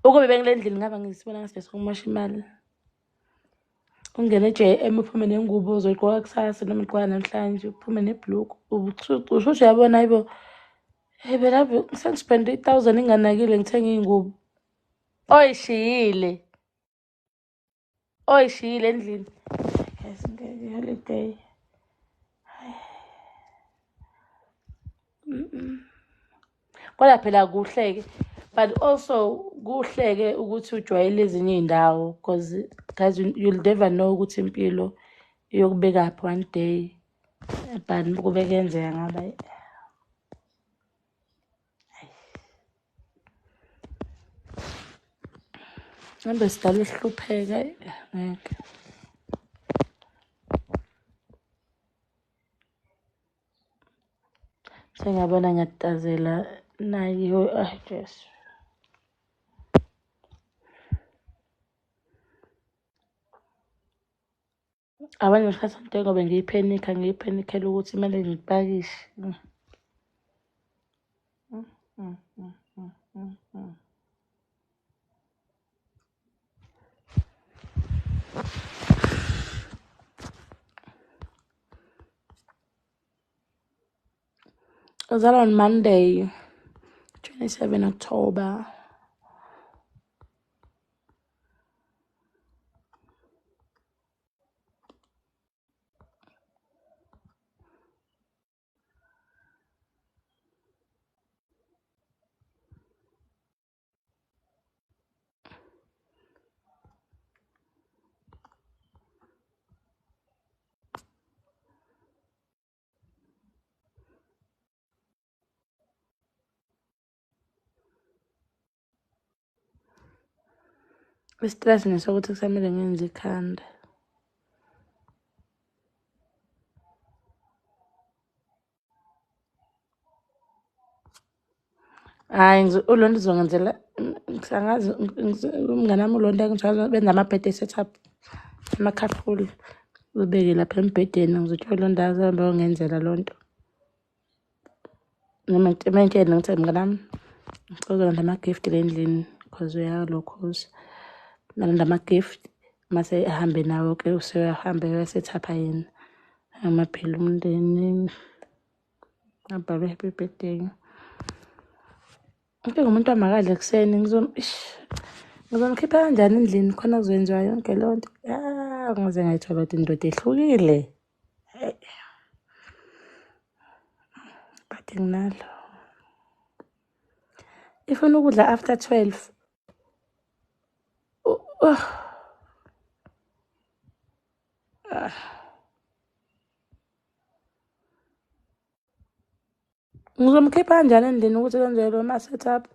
Ukube bengile ndlini ngaba ngisibona ngasibese ukumosha imali. Ungene e-JM uphume nengubo uzoyigqoka kusasa noma igqoka namhlanje uphume nebhuluku. Usho uyabona hayibo. Hey phela sengispende 1,000 inganakile ngithenga iy'ngubo. Oyishiyile endlini. Guys, holiday. Kodwa phela kuhle-ke, but also kuhle-ke ukuthi ujwayele ezinye iy'ndawo because guys you'll never know ukuthi impilo iyokubekaphi one day. But kube kuyenzeka ngaba ngambe sidala ihlupheka ngeke. Sengiyabona ngiyatatazela nayo Jesu. Abanye ngesikhathi sonke ngobe ngiyiphenikela ukuthi kumele ngipakishe. I was out on Monday, 27 October. Istress nesokuthi kusamele ngenze ikhanda. Hayi uLonto uzongenzela ngisangazi umngane wami uLonto ngijwayele benza ama-birthday setup amakhafula ubeke lapha embhedeni ngizotsho uLonto azohambe ayongenzela lonto. Noma ngitshela ngithi mngane wami ngicela uzolanda ama-gift le endlini because uyalokhuza. Nalanda ama-gift mase ahambe nawo-ke useyahambe uyasetapha yena amaphila umndeni abhalwe happy birthday. Ngumuntu wamakadla ekuseni ngizomkhipha kanjani endlini khona kuzoyenziwa yonke leyo nto. Ngize ngayithola ukuthi indoda ehlukile. But nginalo. Ifuna ukudla after 12. Ngizomkhipha kanjani endlini ukuthi kwenziwe lo ma-setup.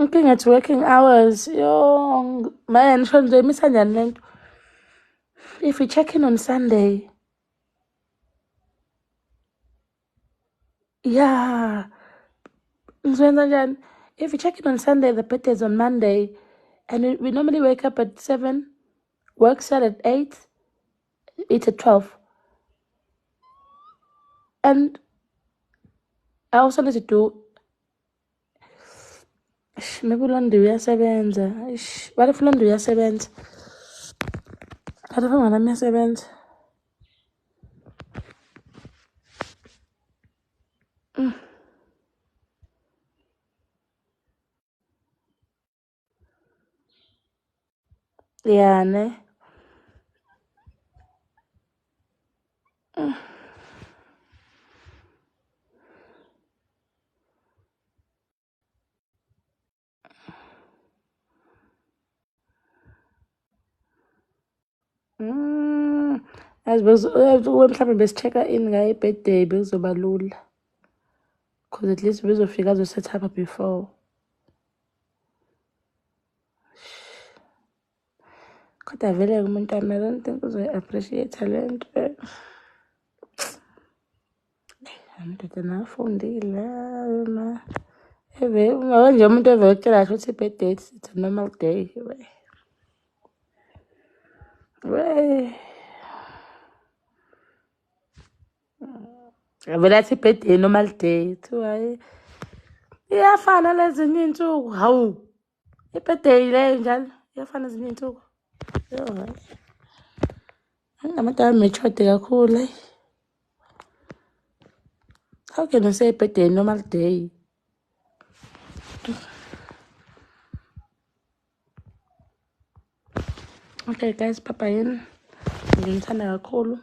Inkinga ethi working hours. Yo man, sho ngizoyimisa njani lento? If we check in on Sunday. Yeah. Ngizoyenza njani? If we check in on Sunday, the birthday is on Monday. And we normally wake up at 7, work start at 8, eat at 12. And I also need to do maybe uLonto uyasebenza. What if uLonto uyasebenza? What if umngane wami uyasebenza? Yeah, ne? As mhlawumbe besi-check-a in ngayo i-birthday bekuzoba lula. Because at least bezofika azo-set up before. Kodwa vele umuntu wami I don't think uzoyi-appreciate le nto. Amadoda nafundile ma. Ungaba nje umuntu ovele utshela kahle ukuthi i-birthday it's a normal day. Vele athi i-birthday normal day. Kuthiwa iyafana lezinye iy'nsuku. Hawu, i-birthday leyo njalo iyafana ezinye iy'nsuku. Abantu aba-matured kakhulu. How can you say birthday normal day? Okay guys, bye bye. Ngimthanda kakhulu.